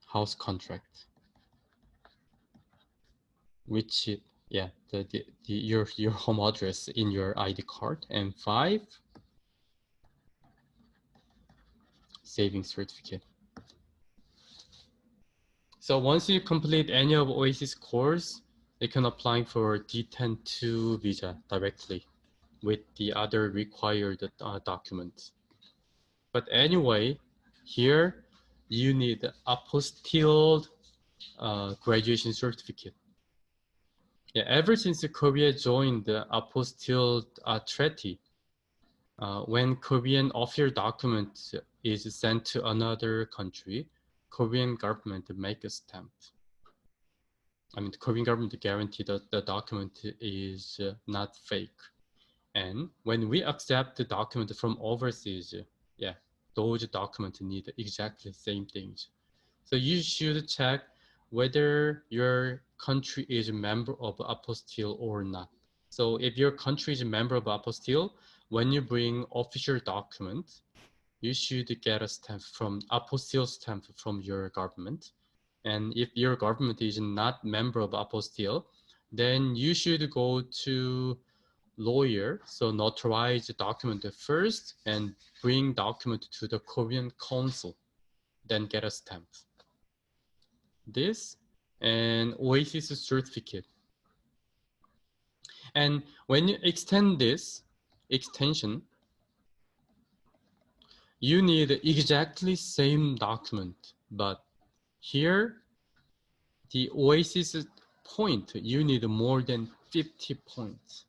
house contract, which, yeah, your home address in your ID card. And 5, saving certificate. So once you complete any of Oasis course, you can apply for D10-2 visa directly with the other required documents. But anyway, here you need apostilled graduation certificate. Yeah, ever since Korea joined the apostilled treaty, when Korean official document is sent to another country, Korean government make a stamp. The Korean government guarantee that the document is not fake. And when we accept the document from overseas, yeah, those documents need exactly the same things. So you should check whether your country is a member of apostille or not. So if your country is a member of apostille, when you bring official documents, you should get a stamp from apostille stamp from your government. And if your government is not member of apostille, then you should go to lawyer, so notarize the document first and bring document to the Korean consul, then get a stamp. This and Oasis certificate. And when you extend this extension, you need exactly same document, but here the Oasis point, you need more than 50 points.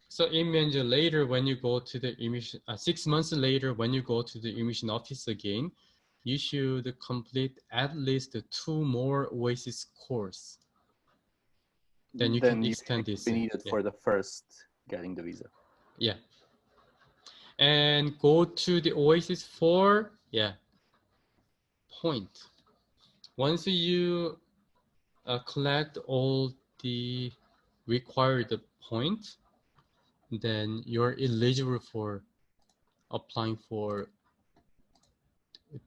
So it means later when you go to the emission, 6 months later when you go to the emission office again, you should complete at least 2 more Oasis course. Then you can extend this. Then you need it for the first getting the visa. Yeah. And go to the Oasis for, point. Once you collect all the required points, then you're eligible for applying for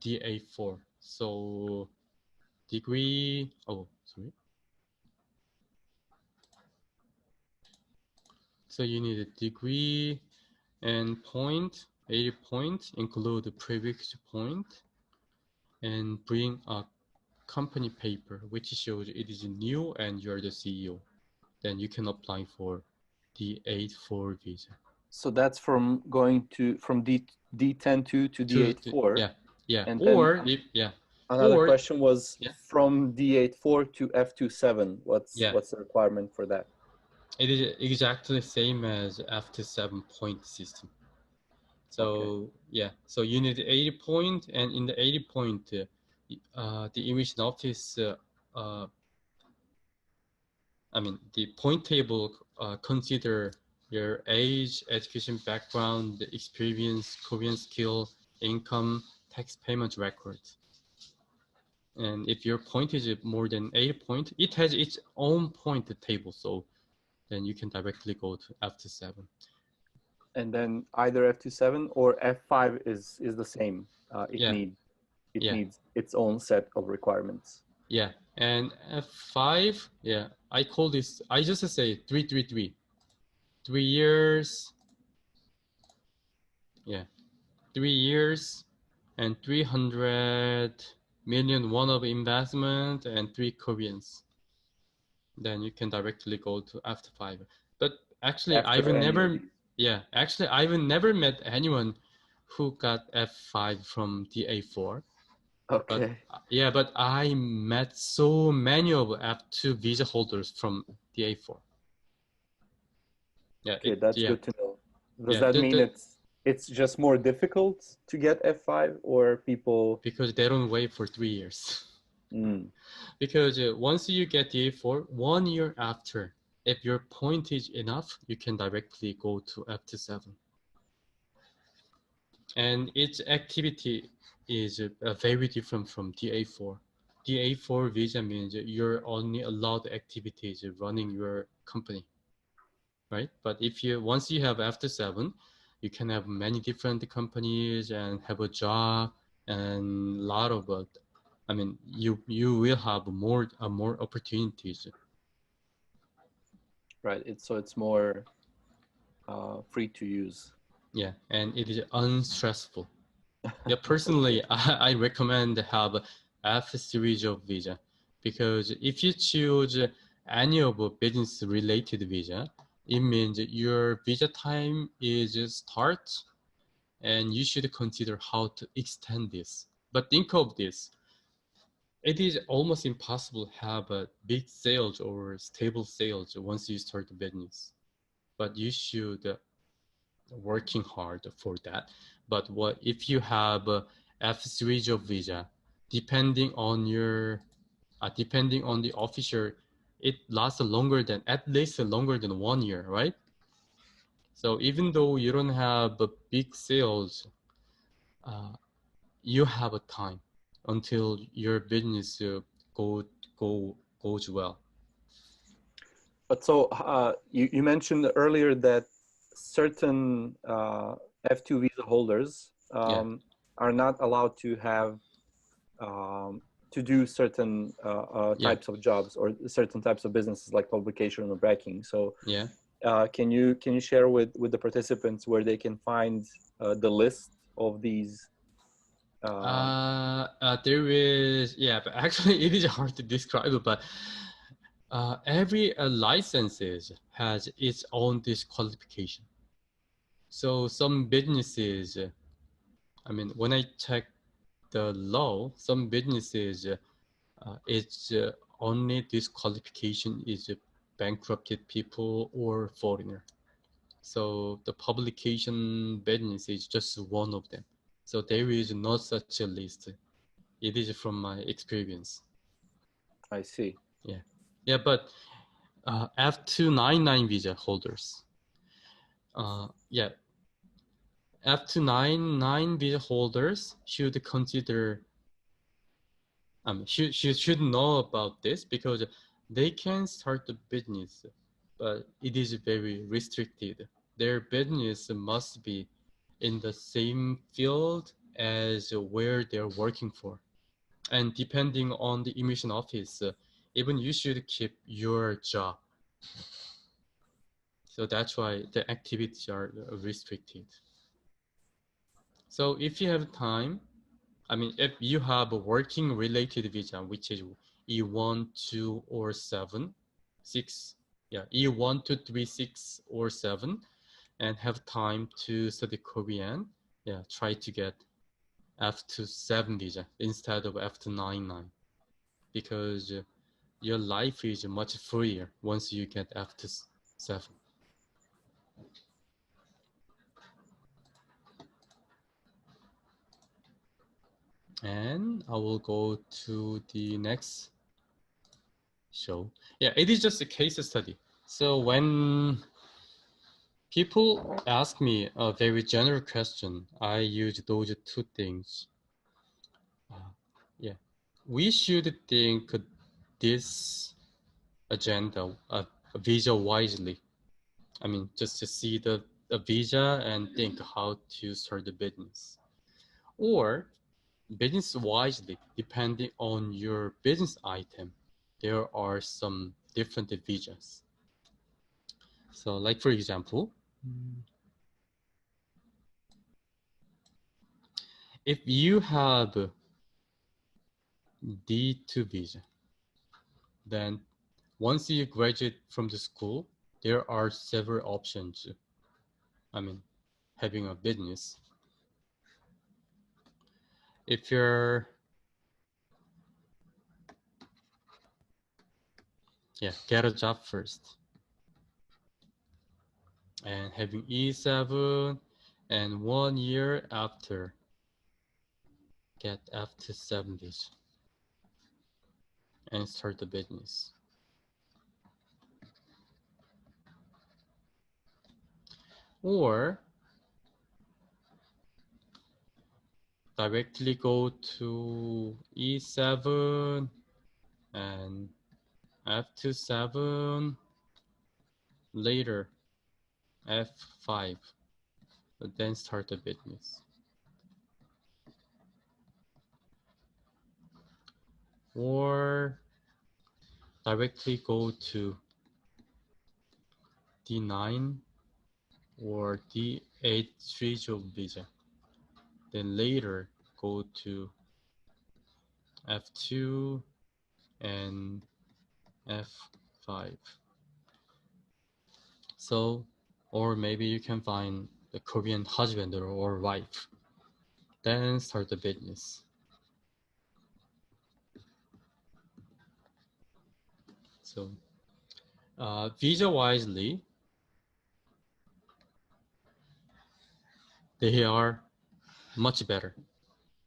DA4. So degree, So you need a degree and point, 80 points, include the prerequisite point, and bring a company paper which shows it is new and you're the CEO. Then you can apply for D84 visa. So that's from going to from D102 to D84. Yeah. And or then, if another question was from D84 to F27. What's the requirement for that? It is exactly the same as F7 point system. So so you need 80 point, and in the 80 point, the emission office, the point table consider your age, education background, experience, Korean skill, income, tax payment records. And if your point is more than 80 points, it has its own point table. So then you can directly go to F7. And then either F27 or F5 is the same. It needs its own set of requirements. Yeah, and F5, I call this, I just say 333. 3 years, 3 years and 300 million won of investment and 3 Koreans. Then you can directly go to F5. But actually, I've never met anyone who got F5 from DA4. Okay. But I met so many of F2 visa holders from DA4. Okay, that's good to know. Does that mean it's just more difficult to get F5, or people? Because they don't wait for 3 years. Because once you get DA4, 1 year after, if your point is enough, you can directly go to F7. And its activity is very different from DA4. DA4 visa means you're only allowed activities running your company, right? But if once you have F7, you can have many different companies and have a job and a lot of you will have more opportunities. Right. So it's more free to use. Yeah, and it is unstressful. Personally, I recommend have F series of visa, because if you choose any of a business related visa, it means your visa time is start, and you should consider how to extend this. But think of this. It is almost impossible to have a big sales or stable sales once you start the business. But you should working hard for that. But what if you have a F series of visa, depending on the officer, it lasts at least longer than 1 year, right? So even though you don't have big sales, you have a time until your business goes well. But so you mentioned earlier that certain F2 visa holders Yeah. are not allowed to have to do certain Yeah. types of jobs or certain types of businesses like publication or banking. So Yeah. can you share with the participants where they can find the list of these? There is, yeah, but actually it is hard to describe it, but every licenses has its own disqualification. So some businesses, I mean, when I check the law, some businesses, it's only disqualification is bankrupted people or foreigner. So the publication business is just one of them. So there is not such a list. It is from my experience. I see. Yeah. Yeah, but F299 visa holders, yeah, F299 visa holders should consider, should know about this because they can start the business, but it is very restricted. Their business must be in the same field as where they're working for. And depending on the immigration office, even you should keep your job. So that's why the activities are restricted. So if you have time, I mean, if you have a working related visa, which is E1, 2, or 7, 6, yeah, E1, 2, 3, 6, or 7, and have time to study Korean, yeah, try to get F27 visa instead of F299 because your life is much freer once you get F27. And I will go to the next show. Yeah, it is just a case study. So when people ask me a very general question, I use those two things. Yeah, we should think this agenda, visa wisely. I mean, just to see the visa and think how to start the business. Or business wisely, depending on your business item, there are some different visas. So like for example, if you have D2 visa, then once you graduate from the school, there are several options. I mean, having a business. If you're, yeah, get a job first. And having E7, and 1 year after, get F2 visa and start the business. Or directly go to E7 and F2 later F5, but then start a business. Or directly go to D9 or D8 Renewal visa, then later go to F2 and F5. So, or maybe you can find a Korean husband or wife, then start a business. So, visa wisely, they are much better.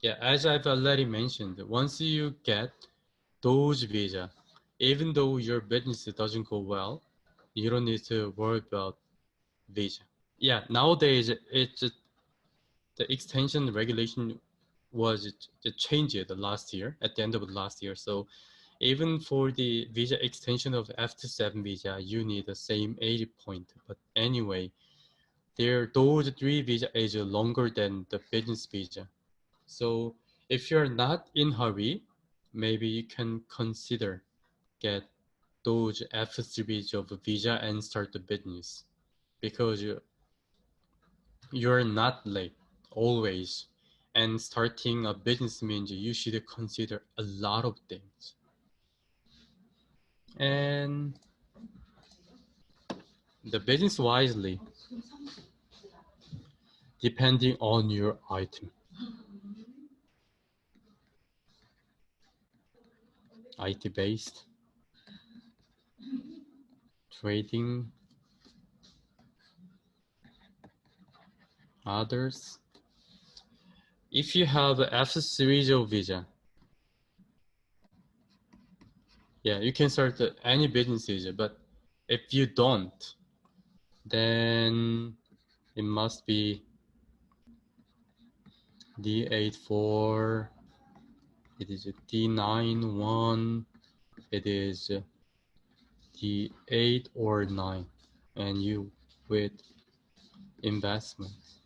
Yeah, as I've already mentioned, once you get those visa, even though your business doesn't go well, you don't need to worry about visa. Yeah, nowadays it's the extension regulation was changed last year at the end of last year. So even for the visa extension of F27 visa, you need the same 80 point. But anyway, those three visa is longer than the business visa. So if you're not in hurry, maybe you can consider get those F3 of visa and start the business, because you're not late always. And starting a business means you should consider a lot of things. And the business wisely, depending on your item. IT based, trading, others. If you have a F series of visa, yeah, you can start any business visa, but if you don't, then it must be D84, it is a D91, it is D8 or 9, and you with investments.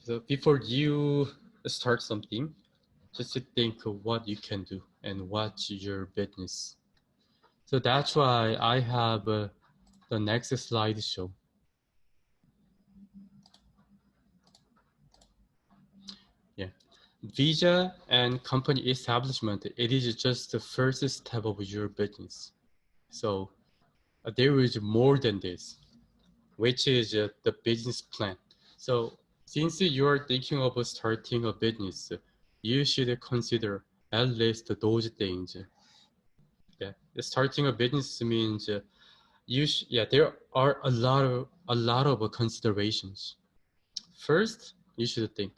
So before you start something, just to think of what you can do and what's your business. So that's why I have the next slide show. Yeah, visa and company establishment, it is just the first step of your business. So there is more than this, which is the business plan. So since you are thinking of starting a business, you should consider at least those things. Yeah, starting a business means there are a lot of considerations. First, you should think,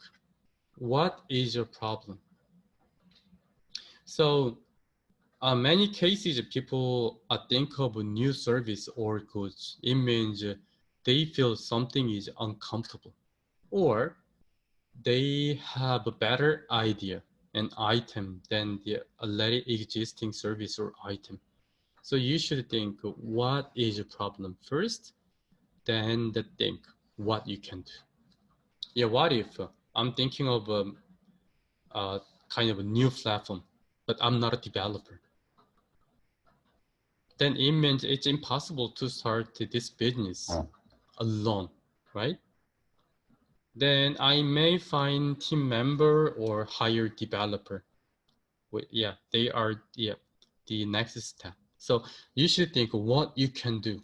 what is your problem? So many cases, people think of a new service or goods. It means they feel something is uncomfortable, or they have a better idea, an item, than the already existing service or item. So you should think, what is your problem first, then think what you can do. Yeah, what if I'm thinking of kind of a new platform, but I'm not a developer? Then it means it's impossible to start this business alone, right? Then I may find team member or hire developer. Yeah, they are the next step. So you should think what you can do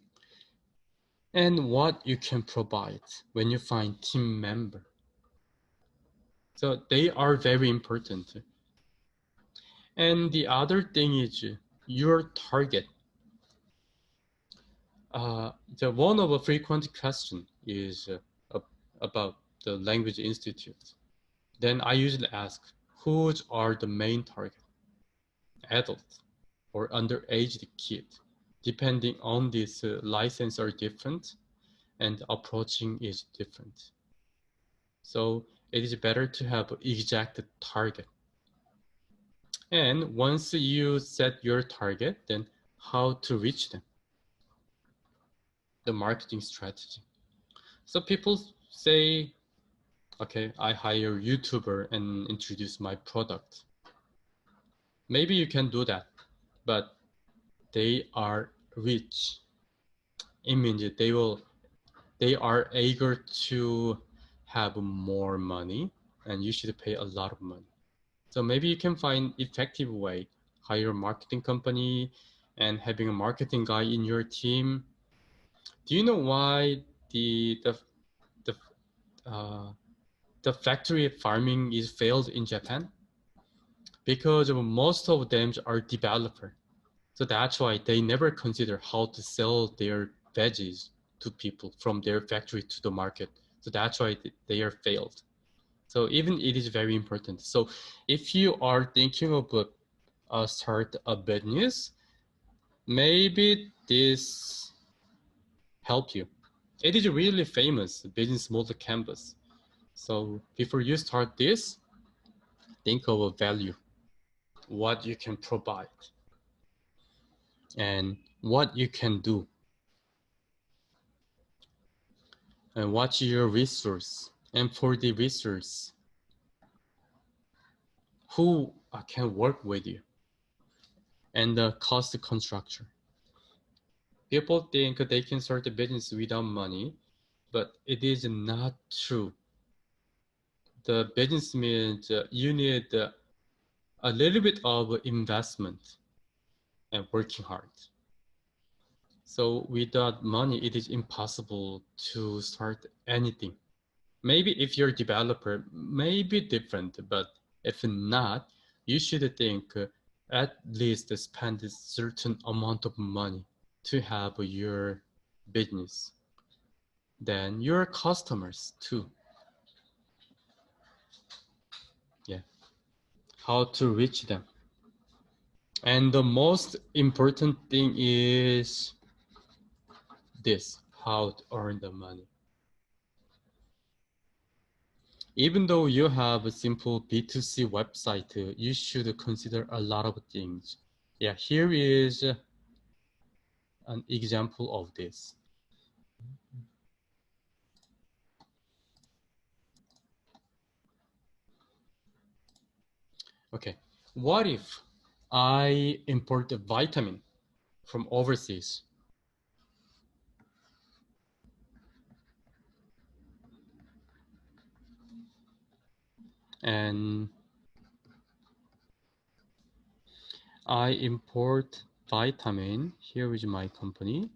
and what you can provide when you find team member. So they are very important. And the other thing is your target. The one of a frequent question is about the language institute. Then I usually ask, who are the main target? Adult or underage kid? Depending on this, license are different and approaching is different. So it is better to have exact target. And once you set your target, then how to reach them? The marketing strategy. So people say, okay, I hire a YouTuber and introduce my product. Maybe you can do that, but they are rich. It means they are eager to have more money, and you should pay a lot of money. So maybe you can find effective way, hire a marketing company and having a marketing guy in your team. Do you know why the factory farming is failed in Japan? Because most of them are developer. So that's why they never consider how to sell their veggies to people from their factory to the market. So that's why they are failed. So even it is very important. So if you are thinking of start a business, maybe this help you. It is really famous business model canvas. So before you start this, think of a value, what you can provide, and what you can do. and what's your resource? And for the resource, who can work with you? And the cost structure. People think they can start a business without money, but it is not true. The business means you need a little bit of investment and working hard. So without money, it is impossible to start anything. Maybe if you're a developer, maybe different, but if not, you should think at least spend a certain amount of money to have your business. Then your customers too. Yeah. How to reach them. And the most important thing is this, how to earn the money. Even though you have a simple B2C website, you should consider a lot of things. Yeah, here is an example of this. Okay, what if I import a vitamin from overseas? And I import vitamin, here is my company,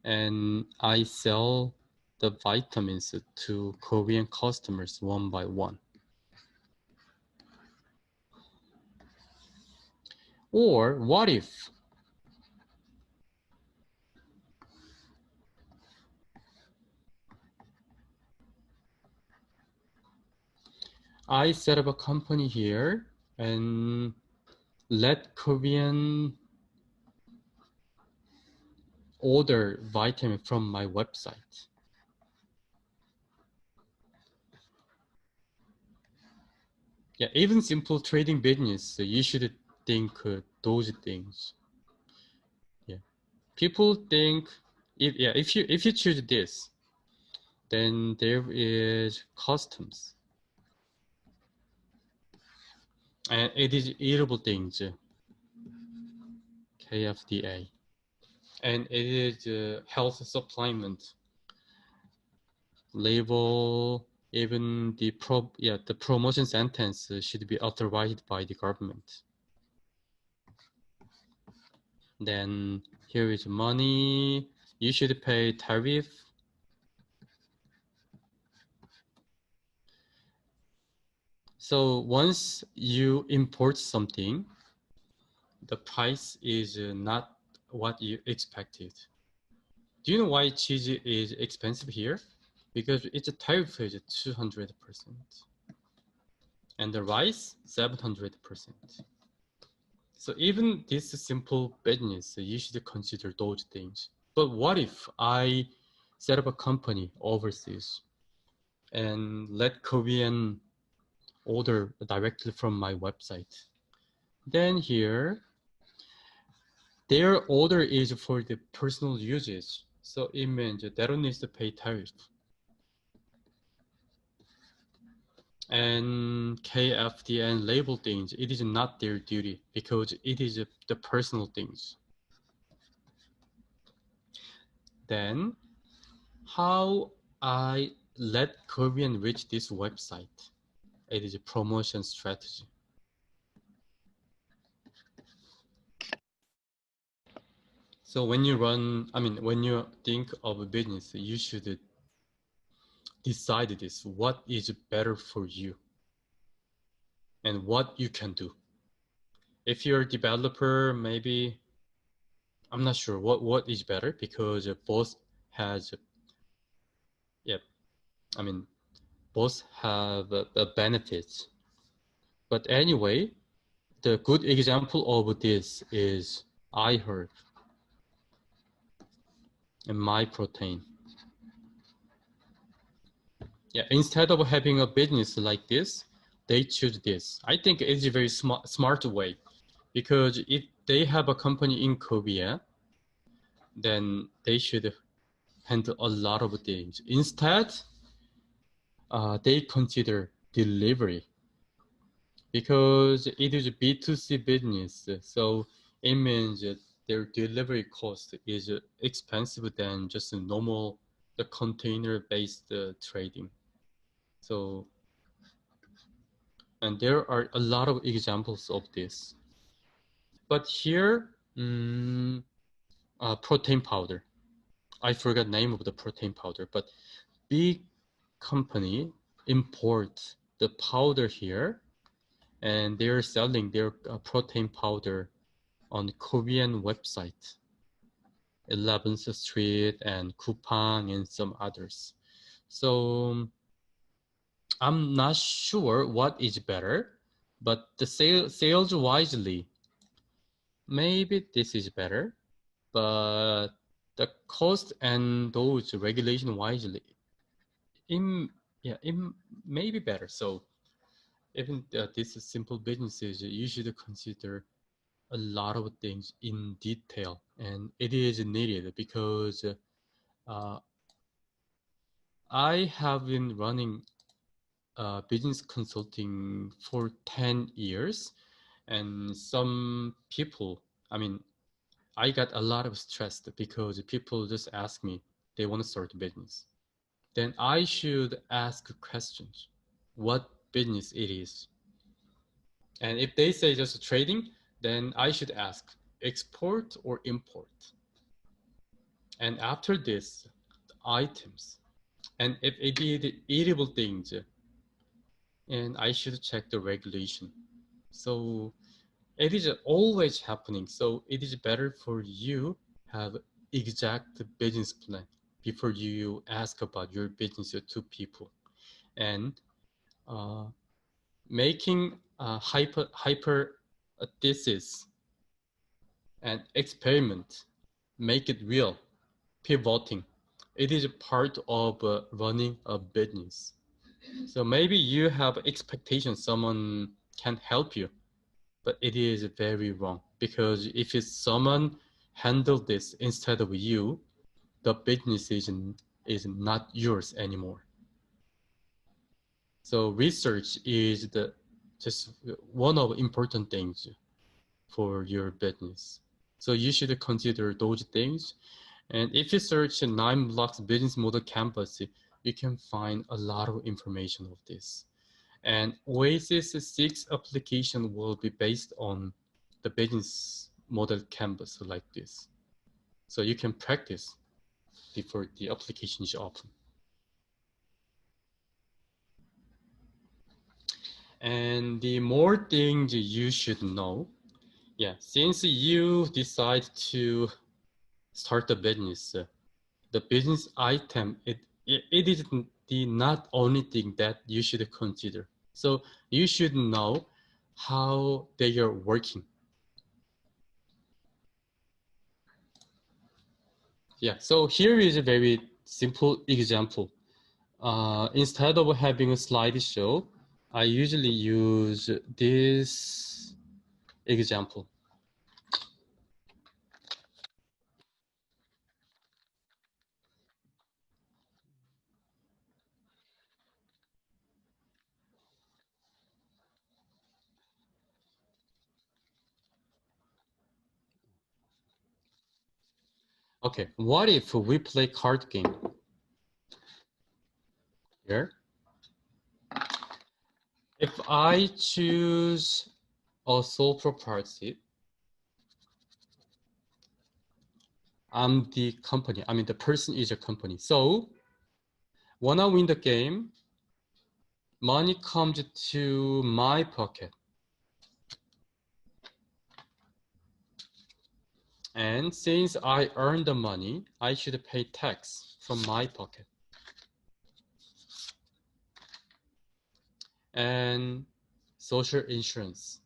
and I sell the vitamins to Korean customers one by one. Or what if I set up a company here and let Korean order vitamin from my website? Yeah, even simple trading business, you should think those things. Yeah, people think if you choose this, then there is customs, and it is eatable things, KFDA, and it is health supplement, label, even the promotion sentence should be authorized by the government. Then here is money. You should pay tariff. So once you import something, the price is not what you expected. Do you know why cheese is expensive here? Because its tariff is 200%. And the rice, 700%. So even this simple business, you should consider those things. But what if I set up a company overseas and let Korean order directly from my website? Then here, their order is for the personal usage. So it means they don't need to pay tariff. And KFDN label things, it is not their duty because it is the personal things. Then how I let Korean reach this website? It is a promotion strategy. So when you when you think of a business, you should decide this, what is better for you and what you can do. If you're a developer, maybe, I'm not sure what is better because both has, both have benefits. But anyway, the good example of this is iHerb and MyProtein. Yeah, instead of having a business like this, they choose this. I think it's a very smart way because if they have a company in Korea, then they should handle a lot of things. Instead, they consider delivery because it is a B2C business. So it means that their delivery cost is expensive than just a normal the container-based trading. So, and there are a lot of examples of this. But here, protein powder. I forgot name of the protein powder, but big company import the powder here, and they're selling their protein powder on Korean website, 11th Street and Coupang and some others. So I'm not sure what is better, but the sales wisely, maybe this is better, but the cost and those regulation wisely, it may be better. So even these simple businesses, you should consider a lot of things in detail, and it is needed because I have been running business consulting for 10 years, and some people, I mean, I got a lot of stress because people just ask me they want to start a business. Then I should ask questions, what business it is. And if they say just trading, then I should ask export or import. And after this, items. And if it is eatable things, and I should check the regulation. So it is always happening. So it is better for you have exact business plan before you ask about your business to people. And making hyper thesis and experiment, make it real, pivoting. It is a part of running a business. So maybe you have expectations someone can help you, but it is very wrong because if it's someone handle this instead of you, the business is not yours anymore. So research is just one of important things for your business. So you should consider those things. And if you search 9Blocks business model canvas, you can find a lot of information of this. And Oasis 6 application will be based on the business model canvas like this. So you can practice before the application is open. And the more things you should know, since you decide to start a business, the business item, it is the not only thing that you should consider. So you should know how they are working. So here is a very simple example. Instead of having a slideshow, I usually use this example. Okay, what if we play card game here? If I choose a sole proprietorship, I'm the company. I mean, the person is a company. So when I win the game, money comes to my pocket. And since I earned the money, I should pay tax from my pocket. And social insurance.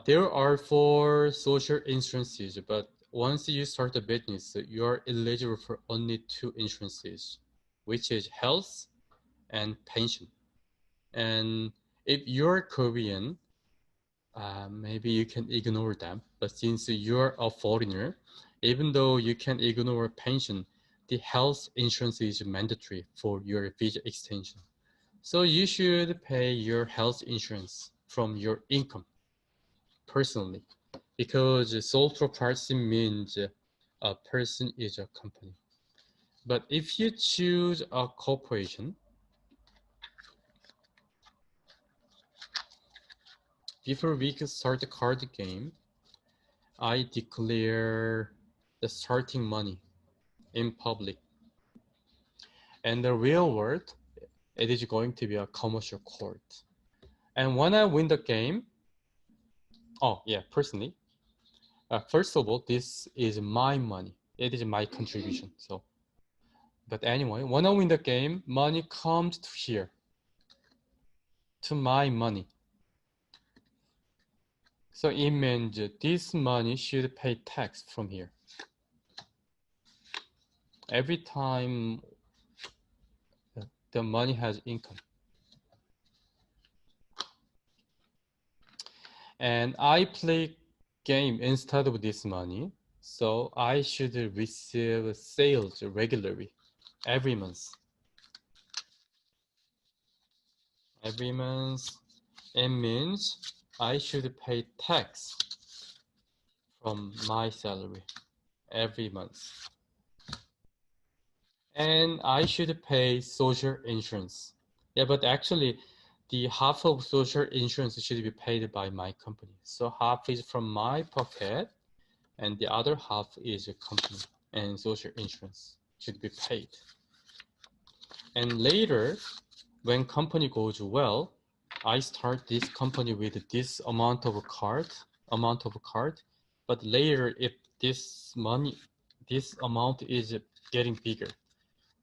There are 4 social insurances, but once you start a business, you are eligible for only 2 insurances, which is health and pension. And if you're Korean, maybe you can ignore them. But since you're a foreigner, even though you can ignore pension, the health insurance is mandatory for your visa extension. So you should pay your health insurance from your income personally, because sole proprietorship means a person is a company. But if you choose a corporation, before we can start the card game, I declare the starting money in public. And the real world, it is going to be a commercial court. And when I win the game, oh yeah, personally, first of all, this is my money. It is my contribution. So, but anyway, when I win the game, money comes to here, to my money. So it means this money should pay tax from here. Every time the money has income. And I play game instead of this money, so I should receive sales regularly every month. Every month, it means I should pay tax from my salary every month. And I should pay social insurance. Yeah, but actually, the half of social insurance should be paid by my company. So half is from my pocket, and the other half is a company, and social insurance should be paid. And later, when company goes well, I start this company with this amount of card, but later if this amount is getting bigger,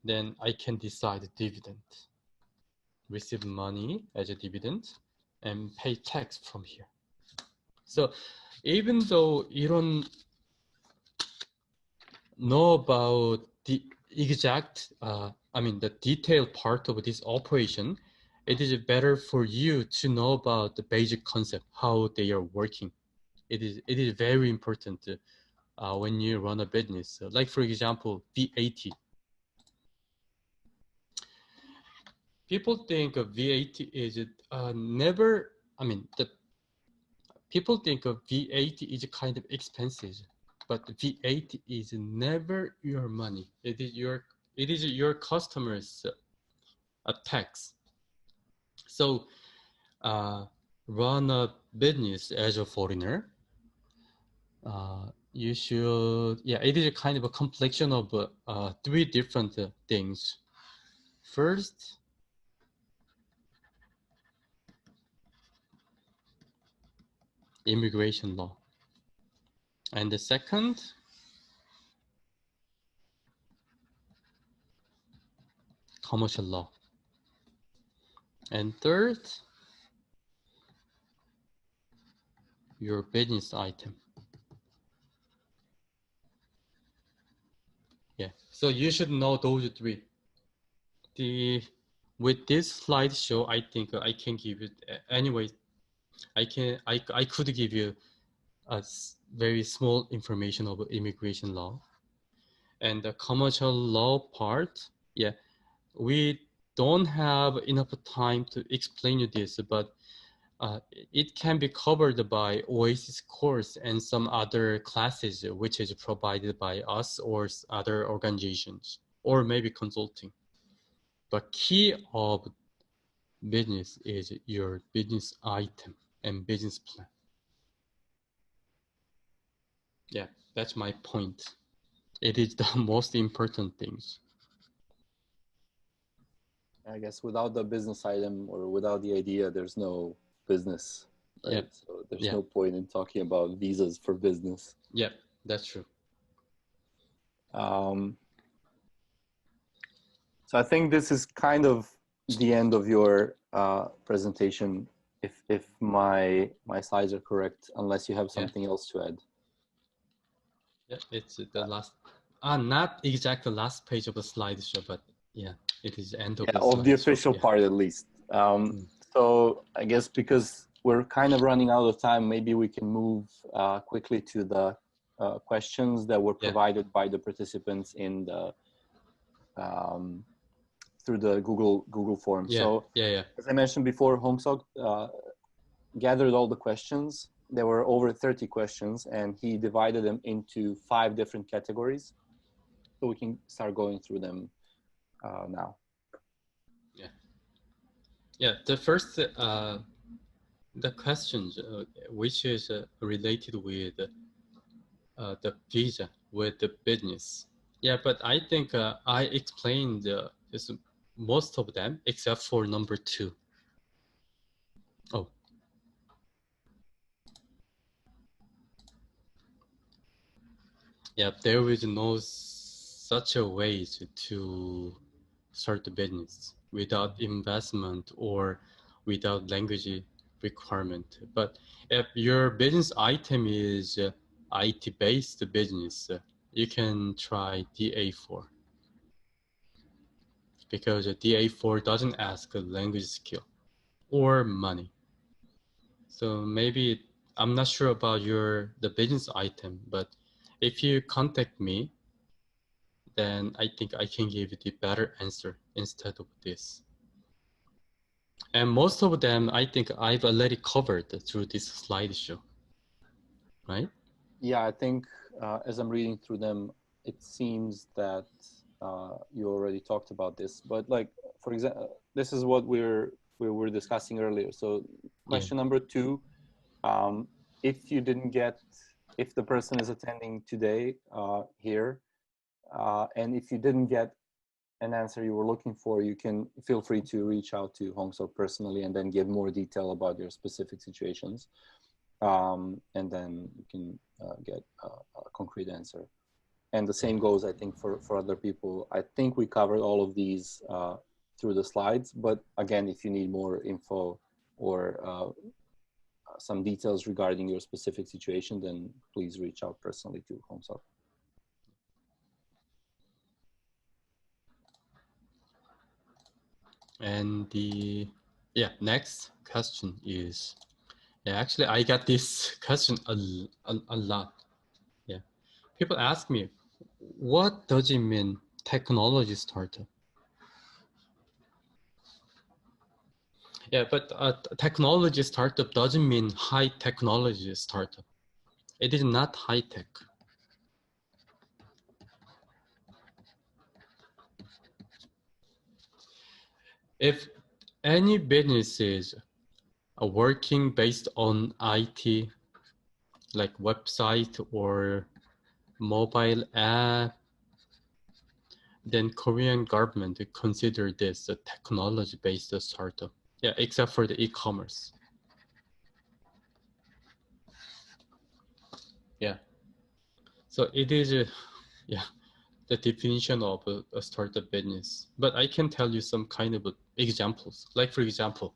then I can decide dividend, receive money as a dividend, and pay tax from here. So even though you don't know about the exact, the detailed part of this operation, it is better for you to know about the basic concept, how they are working. It is very important when you run a business. Like for example, VAT. People think of VAT is people think of VAT is kind of expensive, but VAT is never your money. It is your customers' tax. So run a business as a foreigner. You should, it is a kind of a complexion of three different things. First, immigration law. And the second, commercial law. And third, your business item. Yeah, so you should know those three. With this slideshow, I think I can give it anyway. I could give you a very small information about immigration law. And the commercial law part, we don't have enough time to explain you this, but it can be covered by Oasis course and some other classes, which is provided by us or other organizations, or maybe consulting. But key of business is your business item and business plan. Yeah, that's my point. It is the most important things. I guess without the business item or without the idea, there's no business, right? Yep. So there's no point in talking about visas for business. Yeah, that's true. So I think this is kind of the end of your presentation, if my slides are correct, unless you have something else to add. Yeah, it's the last, not exactly the last page of the slideshow, but yeah, it is the end of the slideshow. Of the official part at least. So I guess because we're kind of running out of time, maybe we can move quickly to the questions that were provided by the participants in the through the Google form. Yeah, So yeah. as I mentioned before, Hong-Sok gathered all the questions. There were over 30 questions, and he divided them into 5 different categories. So we can start going through them now. Yeah, the first, the questions which is related with the visa, with the business. Yeah, but I think I explained this, most of them except for number 2. Oh. Yeah, there is no such a way to start a business without investment or without language requirement. But if your business item is IT-based business, you can try DA4 because DA4 doesn't ask a language skill or money. So maybe I'm not sure about the business item, but if you contact me, then I think I can give you the better answer instead of this. And most of them, I think I've already covered through this slideshow, right? Yeah, I think as I'm reading through them, it seems that you already talked about this. But like, for example, this is what we were discussing earlier. So question number 2, if you didn't get, if the person is attending today here, and if you didn't get an answer you were looking for, you can feel free to reach out to Hong-Sok personally and then give more detail about your specific situations. And then you can get a concrete answer. And the same goes, I think, for other people. I think we covered all of these through the slides, but again, if you need more info or some details regarding your specific situation, then please reach out personally to Hong-Sok. And the next question is, actually I got this question a lot. Yeah, people ask me, what does it mean technology startup? Yeah, but technology startup doesn't mean high technology startup. It is not high tech. If any businesses are working based on IT, like website or mobile app, then Korean government consider this a technology-based startup. Yeah, except for the e-commerce. Yeah. So it is, the definition of a startup business. But I can tell you some kind of examples. Like for example,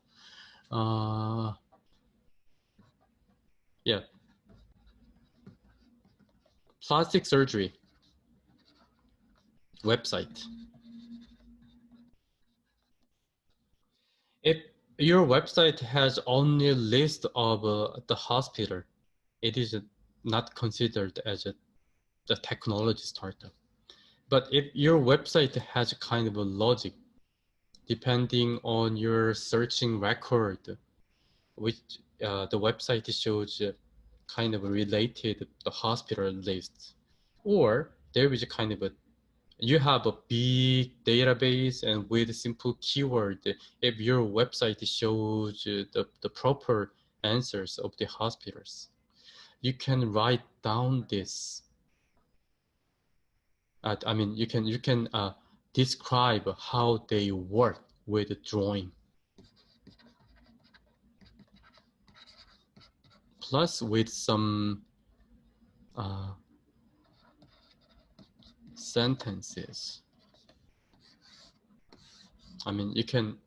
plastic surgery website. If your website has only a list of the hospital, it is not considered as the technology startup. But if your website has a kind of a logic, depending on your searching record, which the website shows kind of related the hospital lists, or there is a kind of you have a big database and with simple keyword, if your website shows the proper answers of the hospitals, you can write down this. I mean, you can describe how they work with the drawing. Plus with some sentences. I mean, you can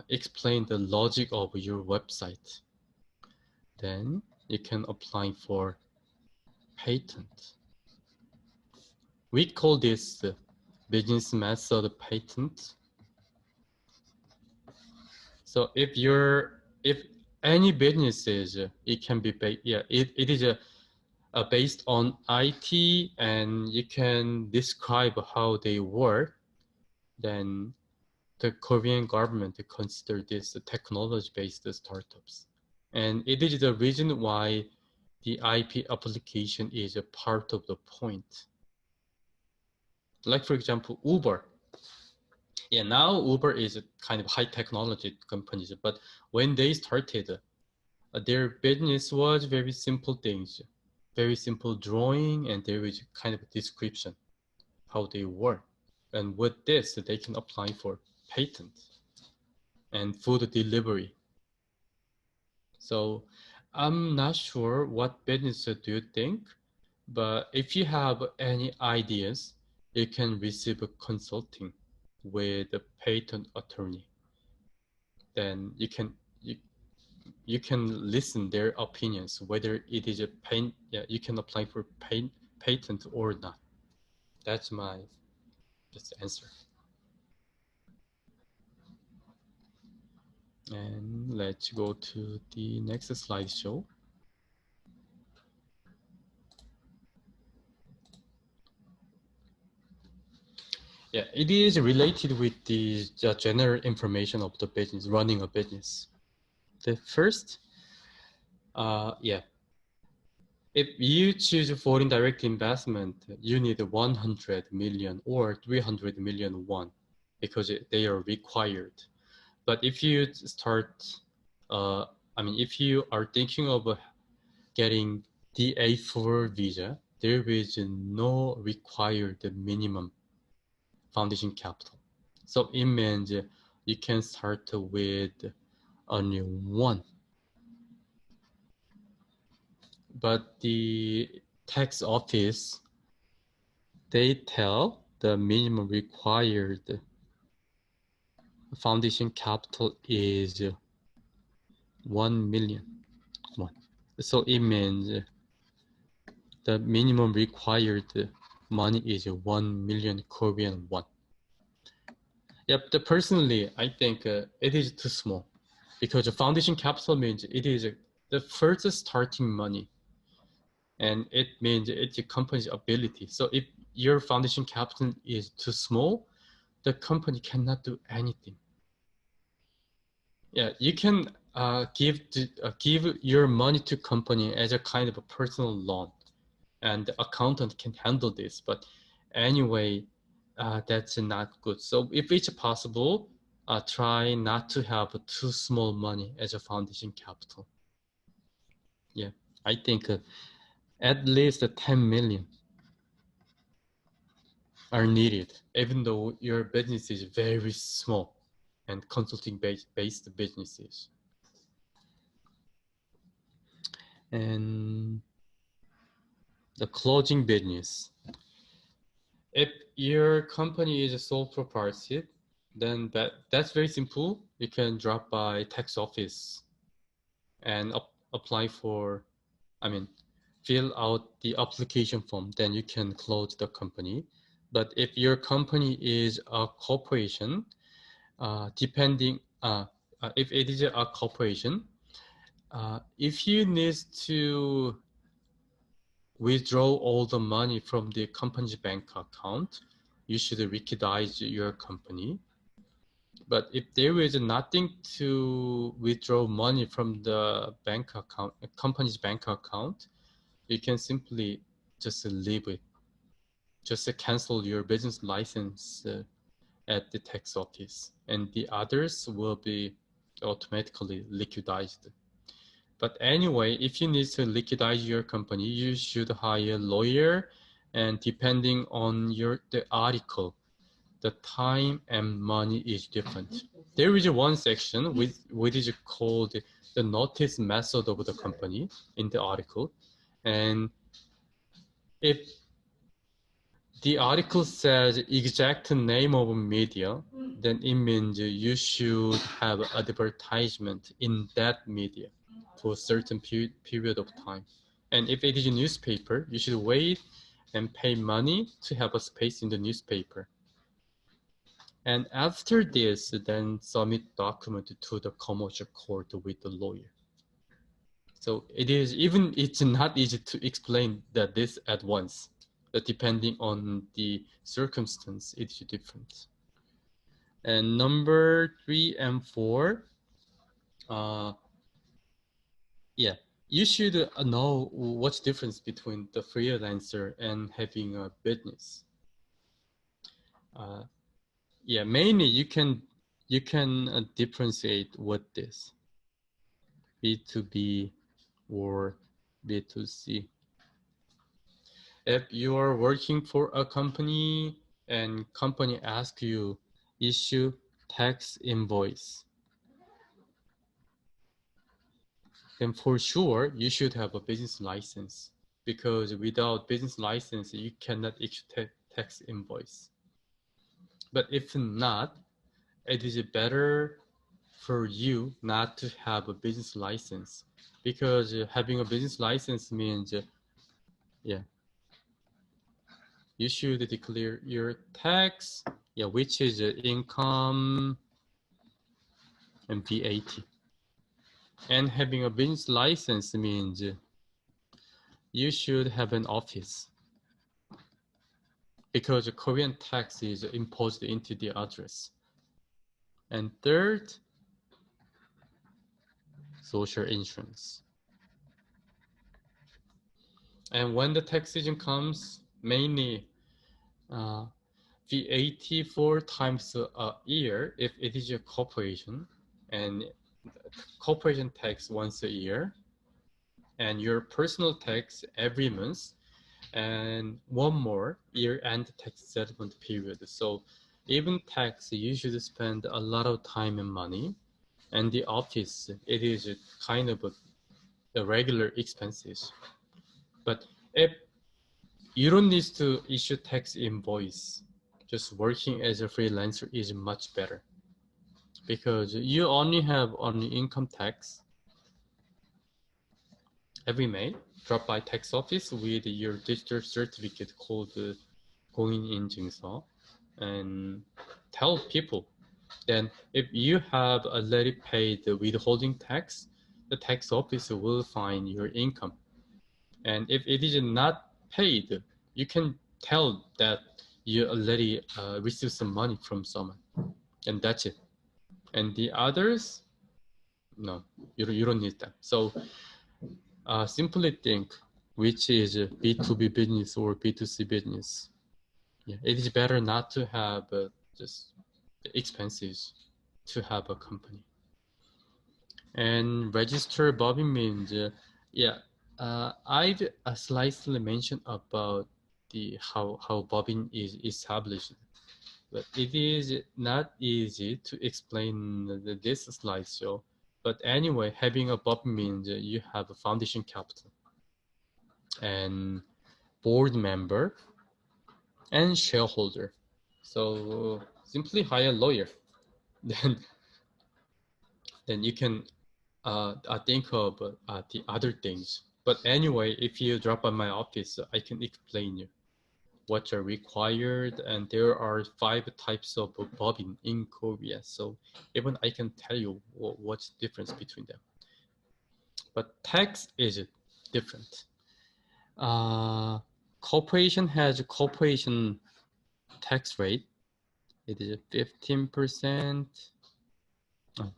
explain the logic of your website. Then you can apply for patent. We call this business method patent. So if any businesses, it can be it is based on IT, and you can describe how they work. then the Korean government consider this technology-based startups. And it is the reason why the IP application is a part of the point. Like for example, Uber. Yeah, now Uber is a kind of high technology company, but when they started, their business was very simple things, very simple drawing, and there is kind of a description how they work. And with this, they can apply for patent and food delivery. So I'm not sure what business do you think, but if you have any ideas, you can receive a consulting with a patent attorney. Then you can listen their opinions, whether it is a you can apply for patent or not. That's my just answer. And let's go to the next slideshow. Yeah, it is related with the general information of the business, running a business. The first, if you choose foreign direct investment, you need 100 million or 300 million won because they are required. But if you start, if you are thinking of getting D84 visa, there is no required minimum foundation capital. So it means you can start with only one. But the tax office, they tell the minimum required foundation capital is 1 million won. So it means the minimum required money is 1 million Korean won. Yep, personally, I think it is too small because the foundation capital means it is the first starting money, and it means it's a company's ability. So if your foundation capital is too small, the company cannot do anything. Yeah, you can give your money to company as a kind of a personal loan, and the accountant can handle this. But anyway, that's not good. So if it's possible, try not to have too small money as a foundation capital. Yeah, I think at least 10 million are needed, even though your business is very small and consulting based businesses. And the closing business. If your company is a sole proprietorship, then that's very simple. You can drop by tax office and apply for, fill out the application form, then you can close the company. But if your company is a corporation, depending, if it is a corporation, if you need to withdraw all the money from the company's bank account, you should liquidize your company. But if there is nothing to withdraw money from the bank account, company's bank account, you can simply just leave it. Just cancel your business license at the tax office, and the others will be automatically liquidized. But anyway, if you need to liquidize your company, you should hire a lawyer, and depending on the article, the time and money is different. There is one section which is called the notice method of the company in the article. And if the article says exact name of media, then it means you should have advertisement in that media for a certain period of time. And if it is a newspaper, you should wait and pay money to have a space in the newspaper. And after this, then submit document to the commercial court with the lawyer. So it's not easy to explain that this at once, but depending on the circumstance, it's different. And number 3 and 4, yeah, you should know what's the difference between the freelancer and having a business. Yeah, mainly you can differentiate what this B2B or B2C. If you are working for a company and company asks you issue tax invoice, then for sure you should have a business license, because without business license you cannot issue tax invoice. But if not, it is better for you not to have a business license, because having a business license means yeah, you should declare your tax, yeah, which is income and VAT. And having a business license means you should have an office, because Korean tax is imposed into the address. And third, social insurance. And when the tax season comes, mainly VAT 4 times a year if it is a corporation, and corporation tax once a year, and your personal tax every month, and one more year-end tax settlement period. So even tax, you should spend a lot of time and money, and the office, it is kind of a regular expenses. But if you don't need to issue tax invoice, just working as a freelancer is much better, because you only have income tax every May, dropped by tax office with your digital certificate called 공인인증서, and tell people. Then if you have already paid the withholding tax, the tax office will find your income. And if it is not paid, you can tell that you already received some money from someone, and that's it. And the others, no, you don't need that. So simply think which is B2B business or B2C business. Yeah, it is better not to have just expenses to have a company. And register bobbin means, yeah, I've slightly mentioned about the how bobbin is established, but it is not easy to explain this slideshow. But anyway, having a bobbin means you have a foundation capital and board member and shareholder. So simply hire a lawyer. Then you can think of the other things. But anyway, if you drop by my office, I can explain you what are required, and there are 5 types of bobbin in Korea. So even I can tell you what's the difference between them. But tax is different. Corporation has a corporation tax rate. It is 15%,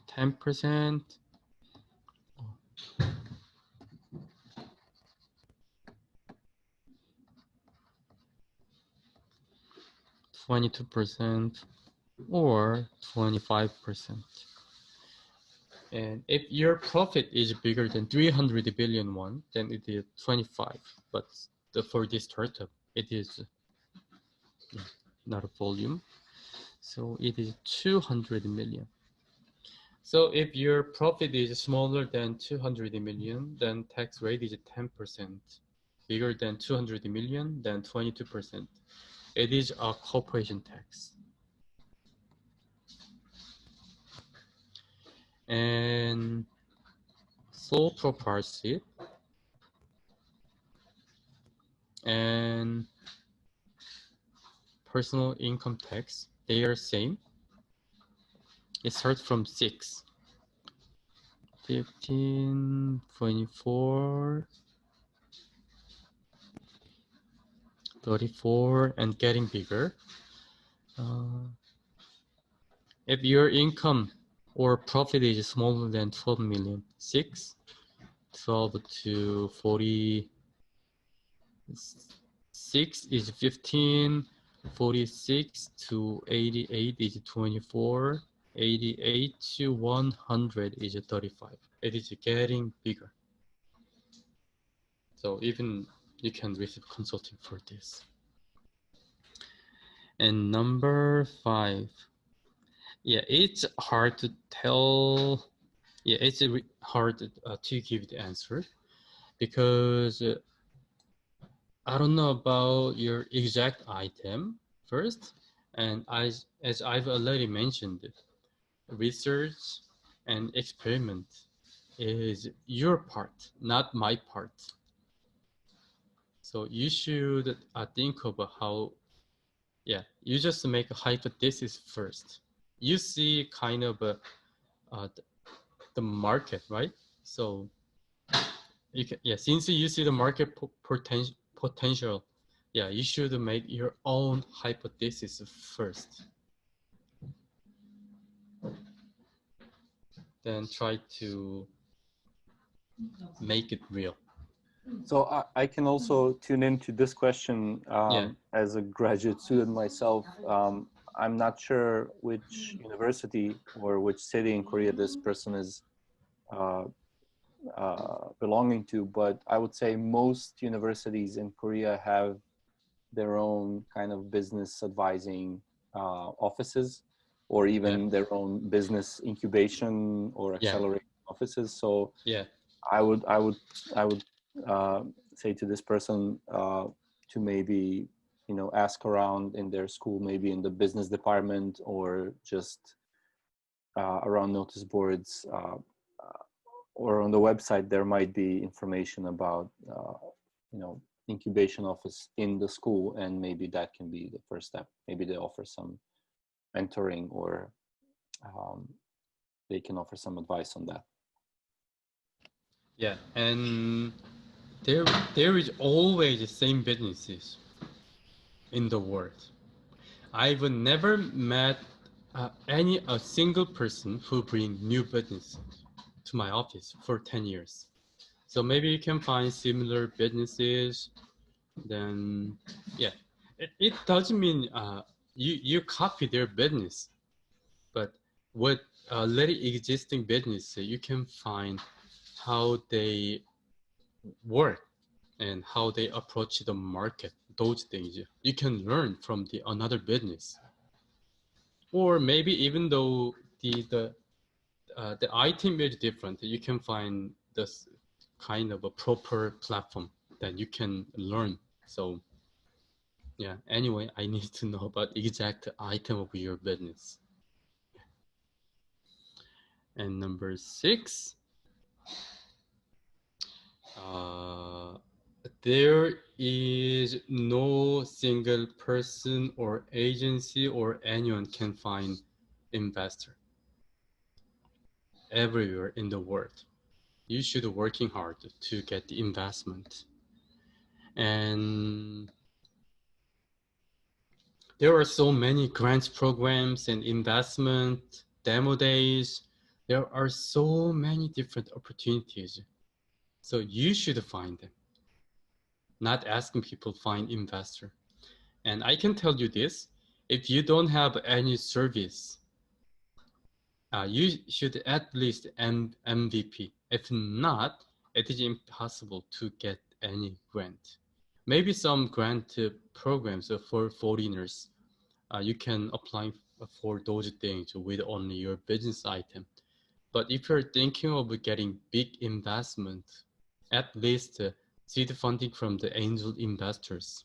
10%, 22%, or 25%. And if your profit is bigger than 300 billion won, then it is 25. But for this startup, it is not a volume. So it is 200 million. So if your profit is smaller than 200 million, then tax rate is 10%. Bigger than 200 million, then 22%. It is a corporation tax. And sole proprietorship and personal income tax, they are same. It starts from 6, 15, 24, 34, and getting bigger. If your income or profit is smaller than 12 million, 6, 12 to 46 is 15, 46 to 88 is 24, 88 to 100 is 35. It is getting bigger. So even you can receive consulting for this. And number 5. Yeah, it's hard to tell. Yeah, it's hard to give the answer because I don't know about your exact item first. And as I've already mentioned, research and experiment is your part, not my part. So you should think about how, yeah, you just make a hypothesis first. You see kind of the market, right? So you can, yeah, since you see the market potential, yeah, you should make your own hypothesis first. Then try to make it real. So I can also tune into this question Yeah. as a graduate student myself. I'm not sure which university or which city in Korea this person is uh, belonging to, but I would say most universities in Korea have their own kind of business advising offices, or even their own business incubation or Yeah. accelerating offices. So Yeah. I would say to this person to maybe ask around in their school, maybe in the business department, or just around notice boards, or on the website. There might be information about incubation office in the school, and maybe that can be the first step. Maybe they offer some mentoring, or they can offer some advice on that. Yeah, and there is always the same businesses in the world. I've never met a single person who bring new business to my office for 10 years. So maybe you can find similar businesses. Then, yeah, it doesn't mean you copy their business, but with already existing business, you can find how they work and how they approach the market. Those things you can learn from the another business, or maybe even though the item is different, you can find this kind of a proper platform that you can learn. So yeah, anyway, I need to know about exact item of your business. And number 6, there is no single person or agency or anyone can find investor everywhere in the world. You should working hard to get the investment. And there are so many grants programs and investment demo days. There are so many different opportunities. So you should find them, not asking people find investor. And I can tell you this, if you don't have any service, you should at least MVP. If not, it is impossible to get any grant. Maybe some grant programs for foreigners, you can apply for those things with only your business item. But if you're thinking of getting big investment, at least seed funding from the angel investors.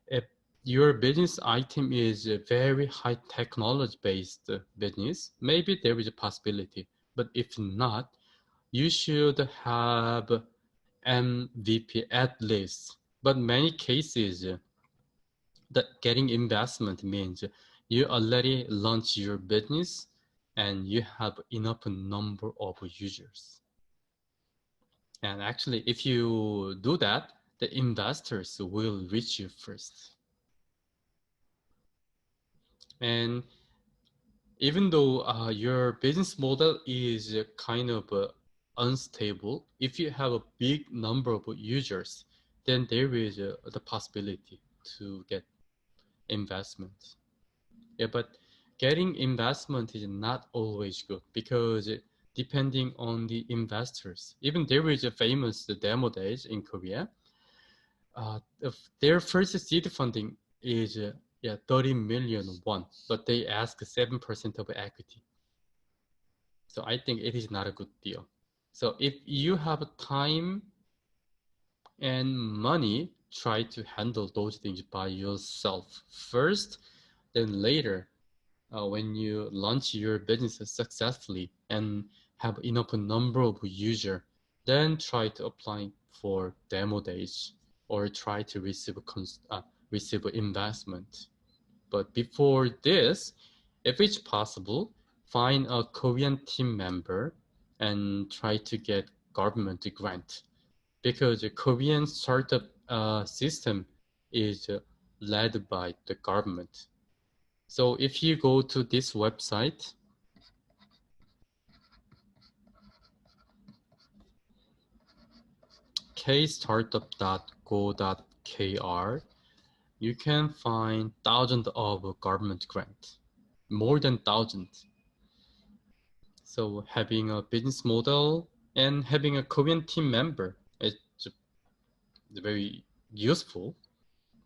If your business item is a very high technology based business, maybe there is a possibility. But if not, you should have MVP at least. But many cases, that getting investment means you already launch your business and you have enough number of users. And actually, if you do that, the investors will reach you first. And even though your business model is kind of unstable, if you have a big number of users, then there is the possibility to get investment. Yeah, but getting investment is not always good because depending on the investors, even there is a famous demo days in Korea. Their first seed funding is 30 million won, but they ask 7% of equity. So I think it is not a good deal. So if you have time and money, try to handle those things by yourself first, then later, when you launch your business successfully and have enough number of users, then try to apply for demo days or try to receive investment. But before this, if it's possible, find a Korean team member and try to get government grant, because the Korean startup system is led by the government. So if you go to this website, kstartup.go.kr, you can find thousands of government grants, more than thousands. So having a business model and having a Korean team member is very useful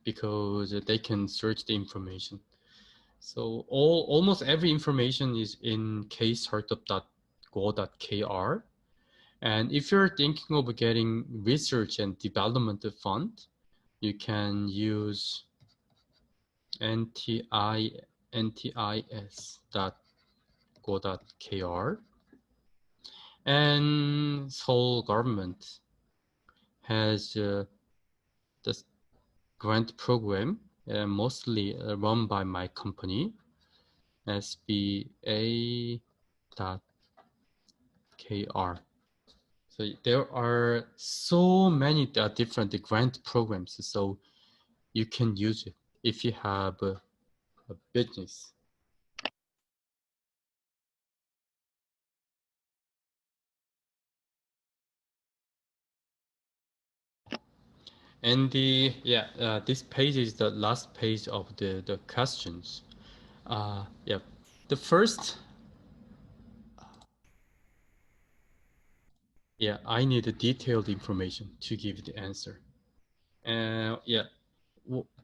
because they can search the information. So almost every information is in kstartup.go.kr. And if you're thinking of getting research and development fund, you can use ntis.go.kr. And Seoul government has the grant program, mostly run by my company, sba.kr. So there are so many different grant programs, so you can use it if you have a business. And this page is the last page of the questions. The first, I need a detailed information to give the answer.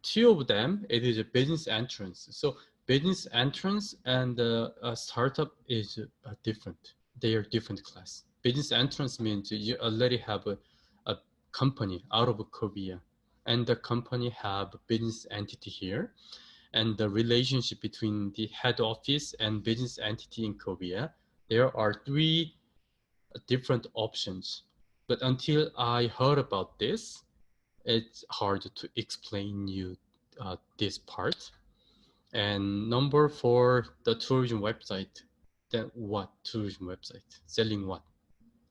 Two of them, it is a business entrance. So business entrance and a startup is different. They are different class. Business entrance means you already have a company out of Korea, and the company have a business entity here, and the relationship between the head office and business entity in Korea, there are three different options. But until I heard about this, it's hard to explain you this part. And number 4, the tourism website. Then what tourism website? Selling what?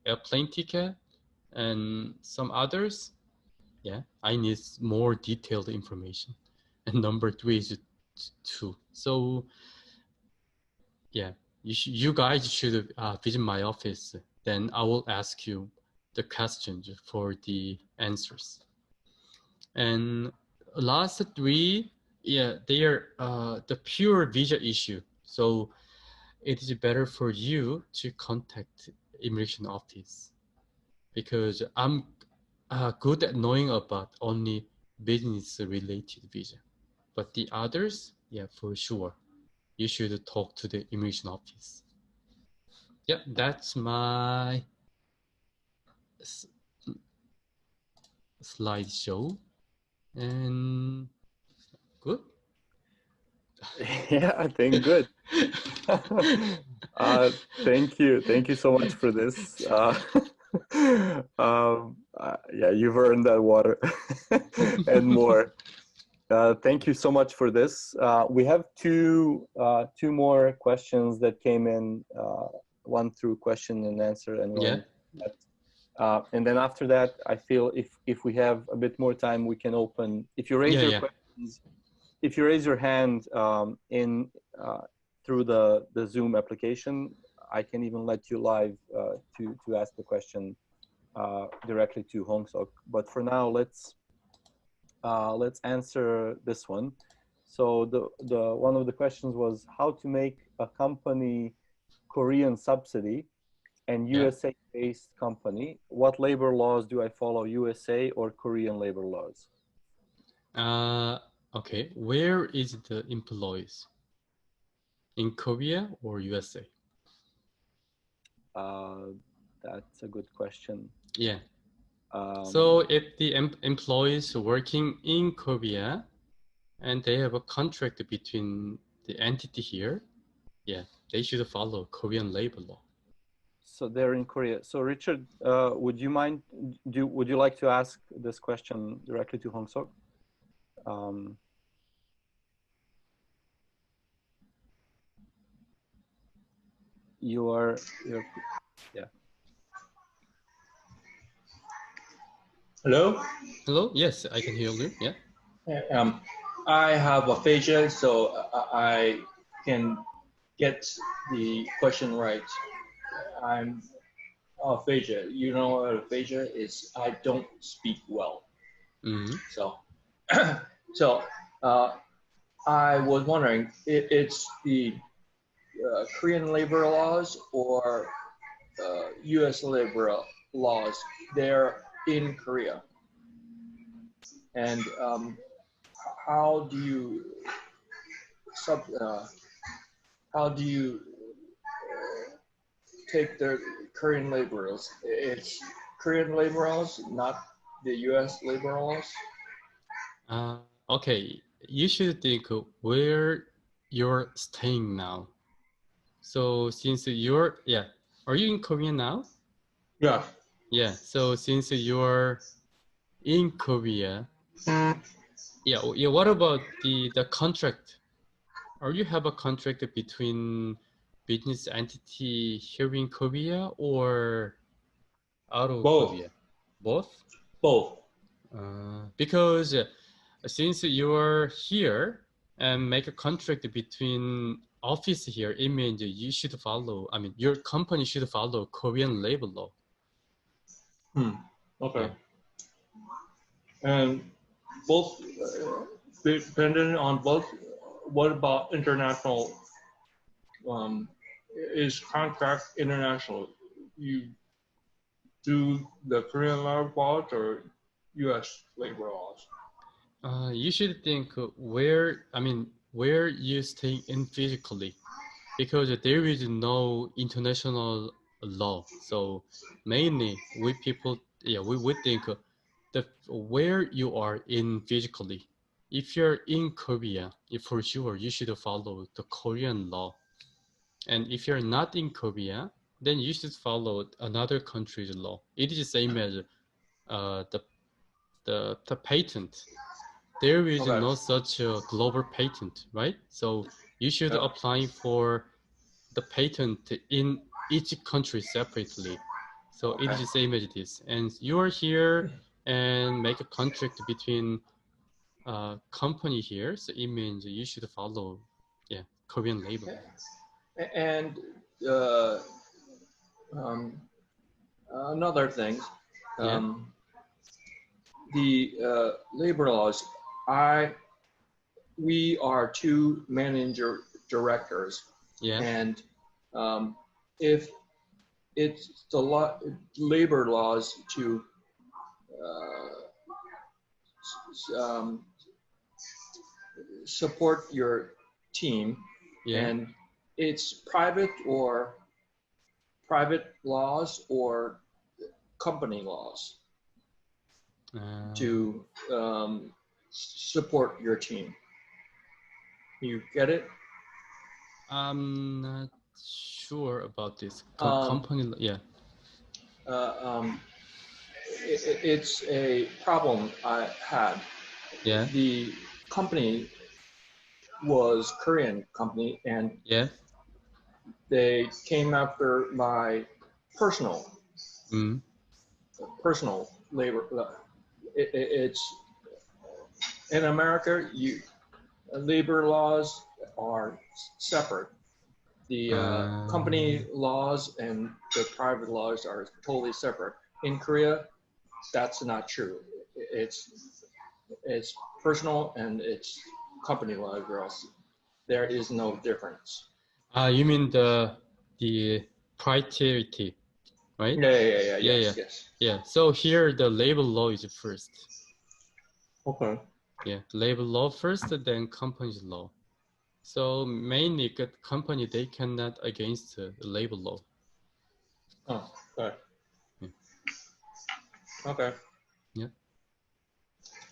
Airplane ticket and some others? Yeah, I need more detailed information. And number 3 is 2. So yeah, you guys should visit my office. Then I will ask you the questions for the answers. And last 3, they are the pure visa issue. So it is better for you to contact immigration office, because I'm good at knowing about only business related visa, but the others, for sure, you should talk to the immigration office. Yeah, that's my slideshow. And good. Yeah, I think good. Thank you so much for this. Yeah, you've earned that water and more. Thank you so much for this. We have two more questions that came in, one through question and answer and one chat. And then after that, I feel if we have a bit more time, we can open. If you raise your questions, if you raise your hand through the Zoom application. I can even let you live to ask the question directly to Hong Sok. But for now, let's answer this one. So the one of the questions was how to make a company Korean subsidy and USA based company. What labor laws do I follow, USA or Korean labor laws? Okay, where is the employees? In Korea or USA? That's a good question. Yeah. So if the employees working in Korea and they have a contract between the entity here, yeah, they should follow Korean labor law. So they're in Korea. So Richard, would you mind, would you like to ask this question directly to Hong Sok? You're, yeah. Hello? Hello? Yes, I can hear you. Yeah. I have aphasia, so I can get the question right. I'm aphasia. You know what aphasia is? I don't speak well. Mm-hmm. So, I was wondering, it's the Korean labor laws or U.S. labor laws. They're in Korea. And how do you take the Korean labor laws? It's Korean labor laws, not the U.S. labor laws. Okay, you should think where you're staying now. So since you're, yeah, are you in Korea now? Yeah. Yeah, so since you're in Korea, yeah, what about the contract? Or you have a contract between business entity here in Korea or out of Both. Korea? Both? Both. Because since you're here and make a contract between office here, it means you should follow, I mean, your company should follow Korean labor law. Okay. Yeah. And both, dependent on both, what about international, is contract international? You do the Korean labor laws or U.S. labor laws? You should think where you stay in physically, because there is no international law. So mainly we people, yeah, we would think where you are in physically. If you're in Korea, for sure you should follow the Korean law. And if you're not in Korea, then you should follow another country's law. It is the same as the patent. There is no such a global patent, right? So you should apply for the patent in each country separately. So it is the same as this. And you are here and make a contract between company here. So it means you should follow, yeah, Korean labor. And another thing, the labor laws, we are two manager directors, and if it's the labor laws to support your team, and it's private laws or company laws to support your team. You get it? I'm not sure about this. Company, yeah. It's a problem I had. Yeah. The company was Korean company, and they came after my personal labor. It's in America. Labor laws are separate, The company laws and the private laws are totally separate. In Korea, that's not true. It's personal and it's company law girls. There is no difference. You mean the priority, right? Yeah. So here the labor law is first. Okay. Yeah, labor law first, then company's law. So mainly good company, they cannot against the labor law. Oh, okay. Yeah. Okay. Yeah.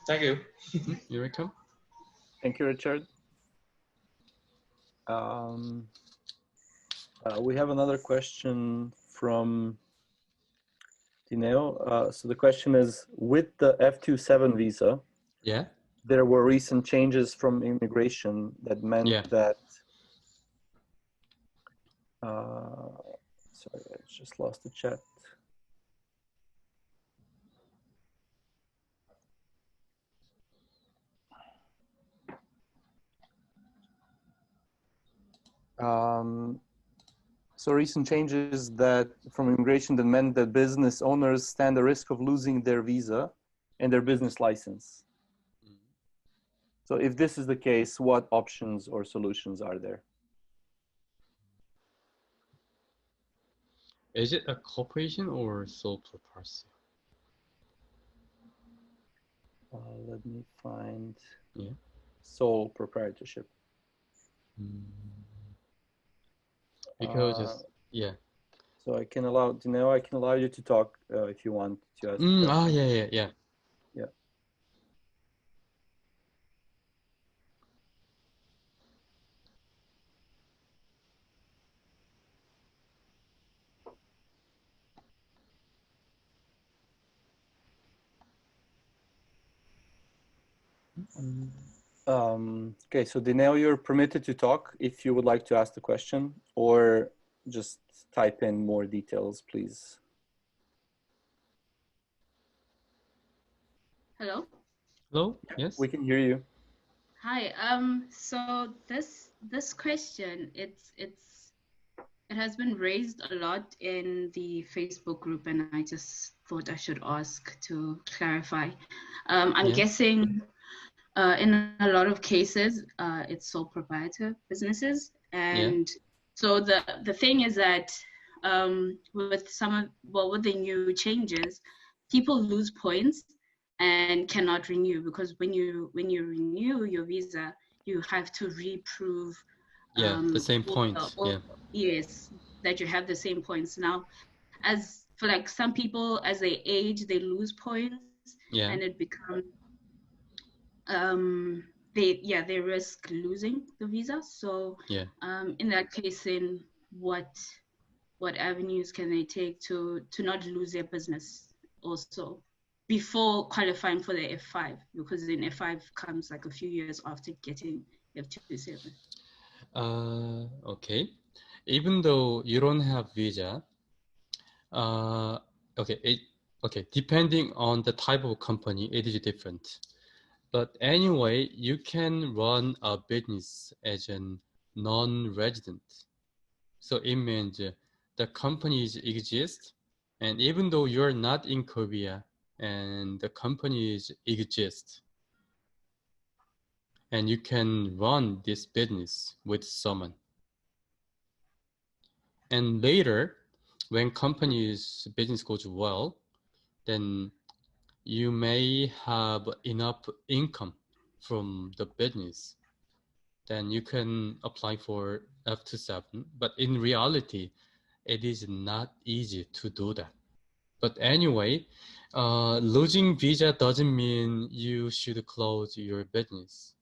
Thank you. You're welcome. Thank you, Richard. We have another question from Dineo. So the question is, with the F27 visa, Yeah. there were recent changes from immigration that meant that, sorry, I just lost the chat. So recent changes that from immigration that meant that business owners stand the risk of losing their visa and their business license. So if this is the case, what options or solutions are there? Is it a corporation or sole proprietorship? Let me find sole proprietorship. Because so I can allow Dineo, I can allow you to talk if you want to ask. Yeah. Okay, so Dineo, you're permitted to talk if you would like to ask the question, or just type in more details, please. Hello? Hello? Yes? We can hear you. Hi. So this question, it has been raised a lot in the Facebook group, and I just thought I should ask to clarify. I'm guessing in a lot of cases, it's sole proprietor businesses, and so the thing is that with with the new changes, people lose points and cannot renew, because when you renew your visa, you have to reprove the same point. Yes, that you have the same points. Now, as for like some people, as they age, they lose points, and it becomes they risk losing the visa. So in that case, then what avenues can they take to not lose their business also before qualifying for the F5? Because then F5 comes like a few years after getting F27. Okay. Even though you don't have visa, depending on the type of company, it is different. But anyway, you can run a business as a non-resident. So it means the companies exist, and even though you're not in Korea, and the companies exist, and you can run this business with someone. And later, when company's business goes well, then you may have enough income from the business. Then you can apply for F27. But in reality, it is not easy to do that. But anyway, losing visa doesn't mean you should close your business.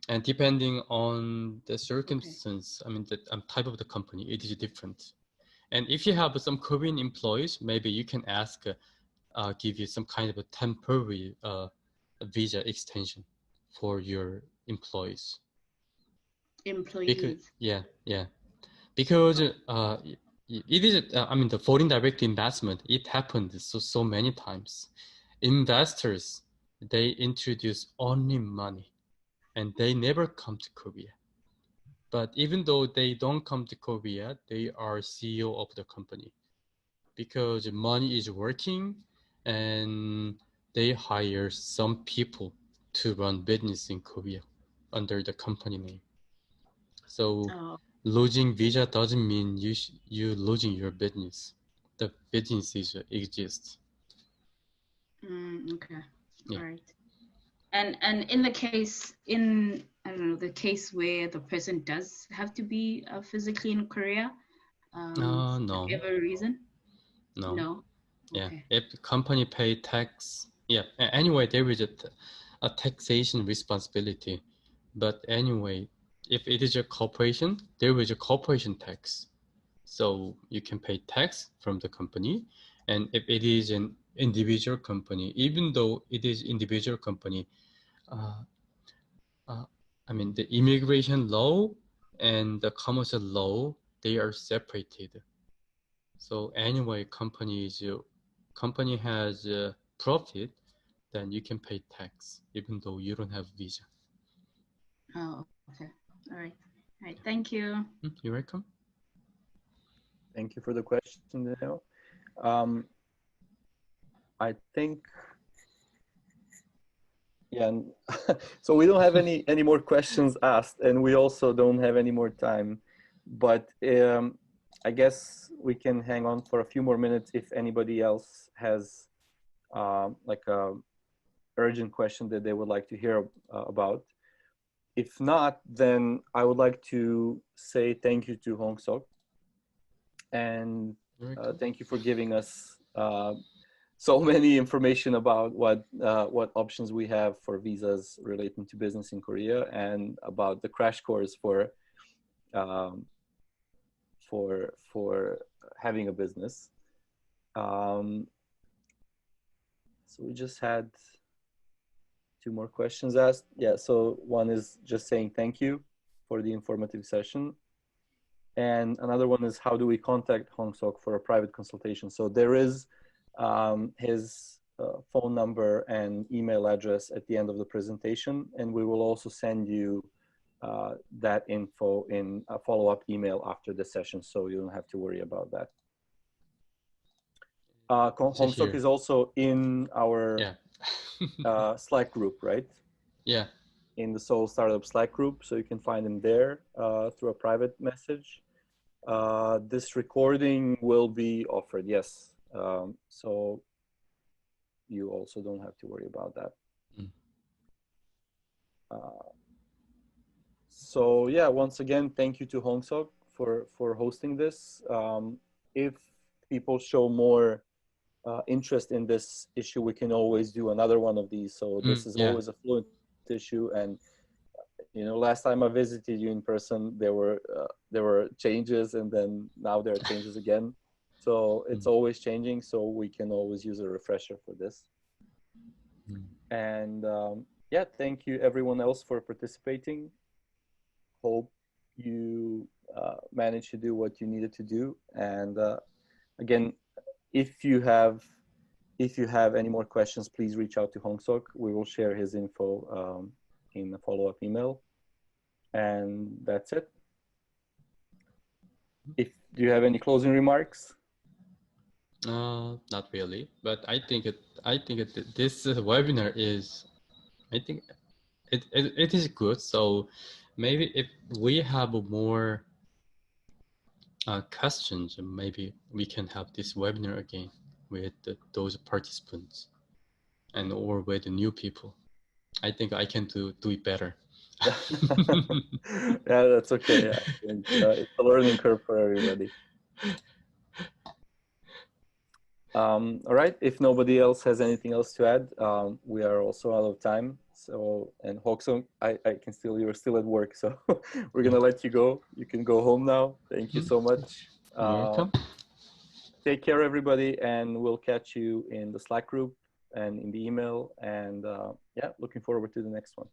And depending on the circumstance, I mean, the type of the company, it is different. And if you have some Korean employees, maybe you can ask, give you some kind of a temporary visa extension for your employees. Because, because it is, the foreign direct investment, it happened so many times. Investors, they introduce only money, and they never come to Korea. But even though they don't come to Korea, they are CEO of the company because money is working and they hire some people to run business in Korea under the company name. So losing visa doesn't mean you losing your business. The business exists. Okay. Yeah. All right. And in the case, in I don't know, the case where the person does have to be physically in Korea, No. whatever reason? No. No. Yeah. Okay. If the company pay tax, yeah. Anyway, there is a taxation responsibility. But anyway, if it is a corporation, there is a corporation tax. So you can pay tax from the company. And if it is an individual company, even though it is individual company, I mean, the immigration law and the commercial law, they are separated. So anyway, company has profit, then you can pay tax, even though you don't have visa. Oh, okay. All right. All right. Thank you. You're welcome. Thank you for the question, Daniel. I think, yeah, so we don't have any more questions asked, and we also don't have any more time, but I guess we can hang on for a few more minutes if anybody else has like a urgent question that they would like to hear about. If not, then I would like to say thank you to Hong Sok, and thank you for giving us so many information about what options we have for visas relating to business in Korea, and about the crash course for having a business. So we just had 2 more questions asked. Yeah, so one is just saying thank you for the informative session. And another one is, how do we contact Hong Sok for a private consultation? So there is his phone number and email address at the end of the presentation, and we will also send you that info in a follow-up email after the session, so you don't have to worry about that. Hong Sok is also in our Slack group, right? Yeah. In the Seoul Startups Slack group, so you can find him there through a private message. This recording will be offered, yes. So you also don't have to worry about that. So yeah, once again, thank you to Hong Sok for hosting this. If people show more interest in this issue, we can always do another one of these. So this is always a fluent issue, and you know, last time I visited you in person, there were changes, and then now there are changes again. So it's always changing, so we can always use a refresher for this. And yeah, thank you everyone else for participating. Hope you managed to do what you needed to do. And again, if you have any more questions, please reach out to Hong Sok. We will share his info in a follow-up email. And that's it. Do you have any closing remarks? Not really, but I think this webinar is, I think it is good. So maybe if we have more questions, maybe we can have this webinar again with those participants and or with the new people. I think I can do it better. Yeah, that's okay. Yeah. It's a learning curve for everybody. All right, if nobody else has anything else to add, we are also out of time. So, and Hoksung, I can still, you're still at work, so we're gonna let you go. You can go home now. Thank you so much. You're welcome. Take care, everybody, and we'll catch you in the Slack group and in the email. And yeah, looking forward to the next one.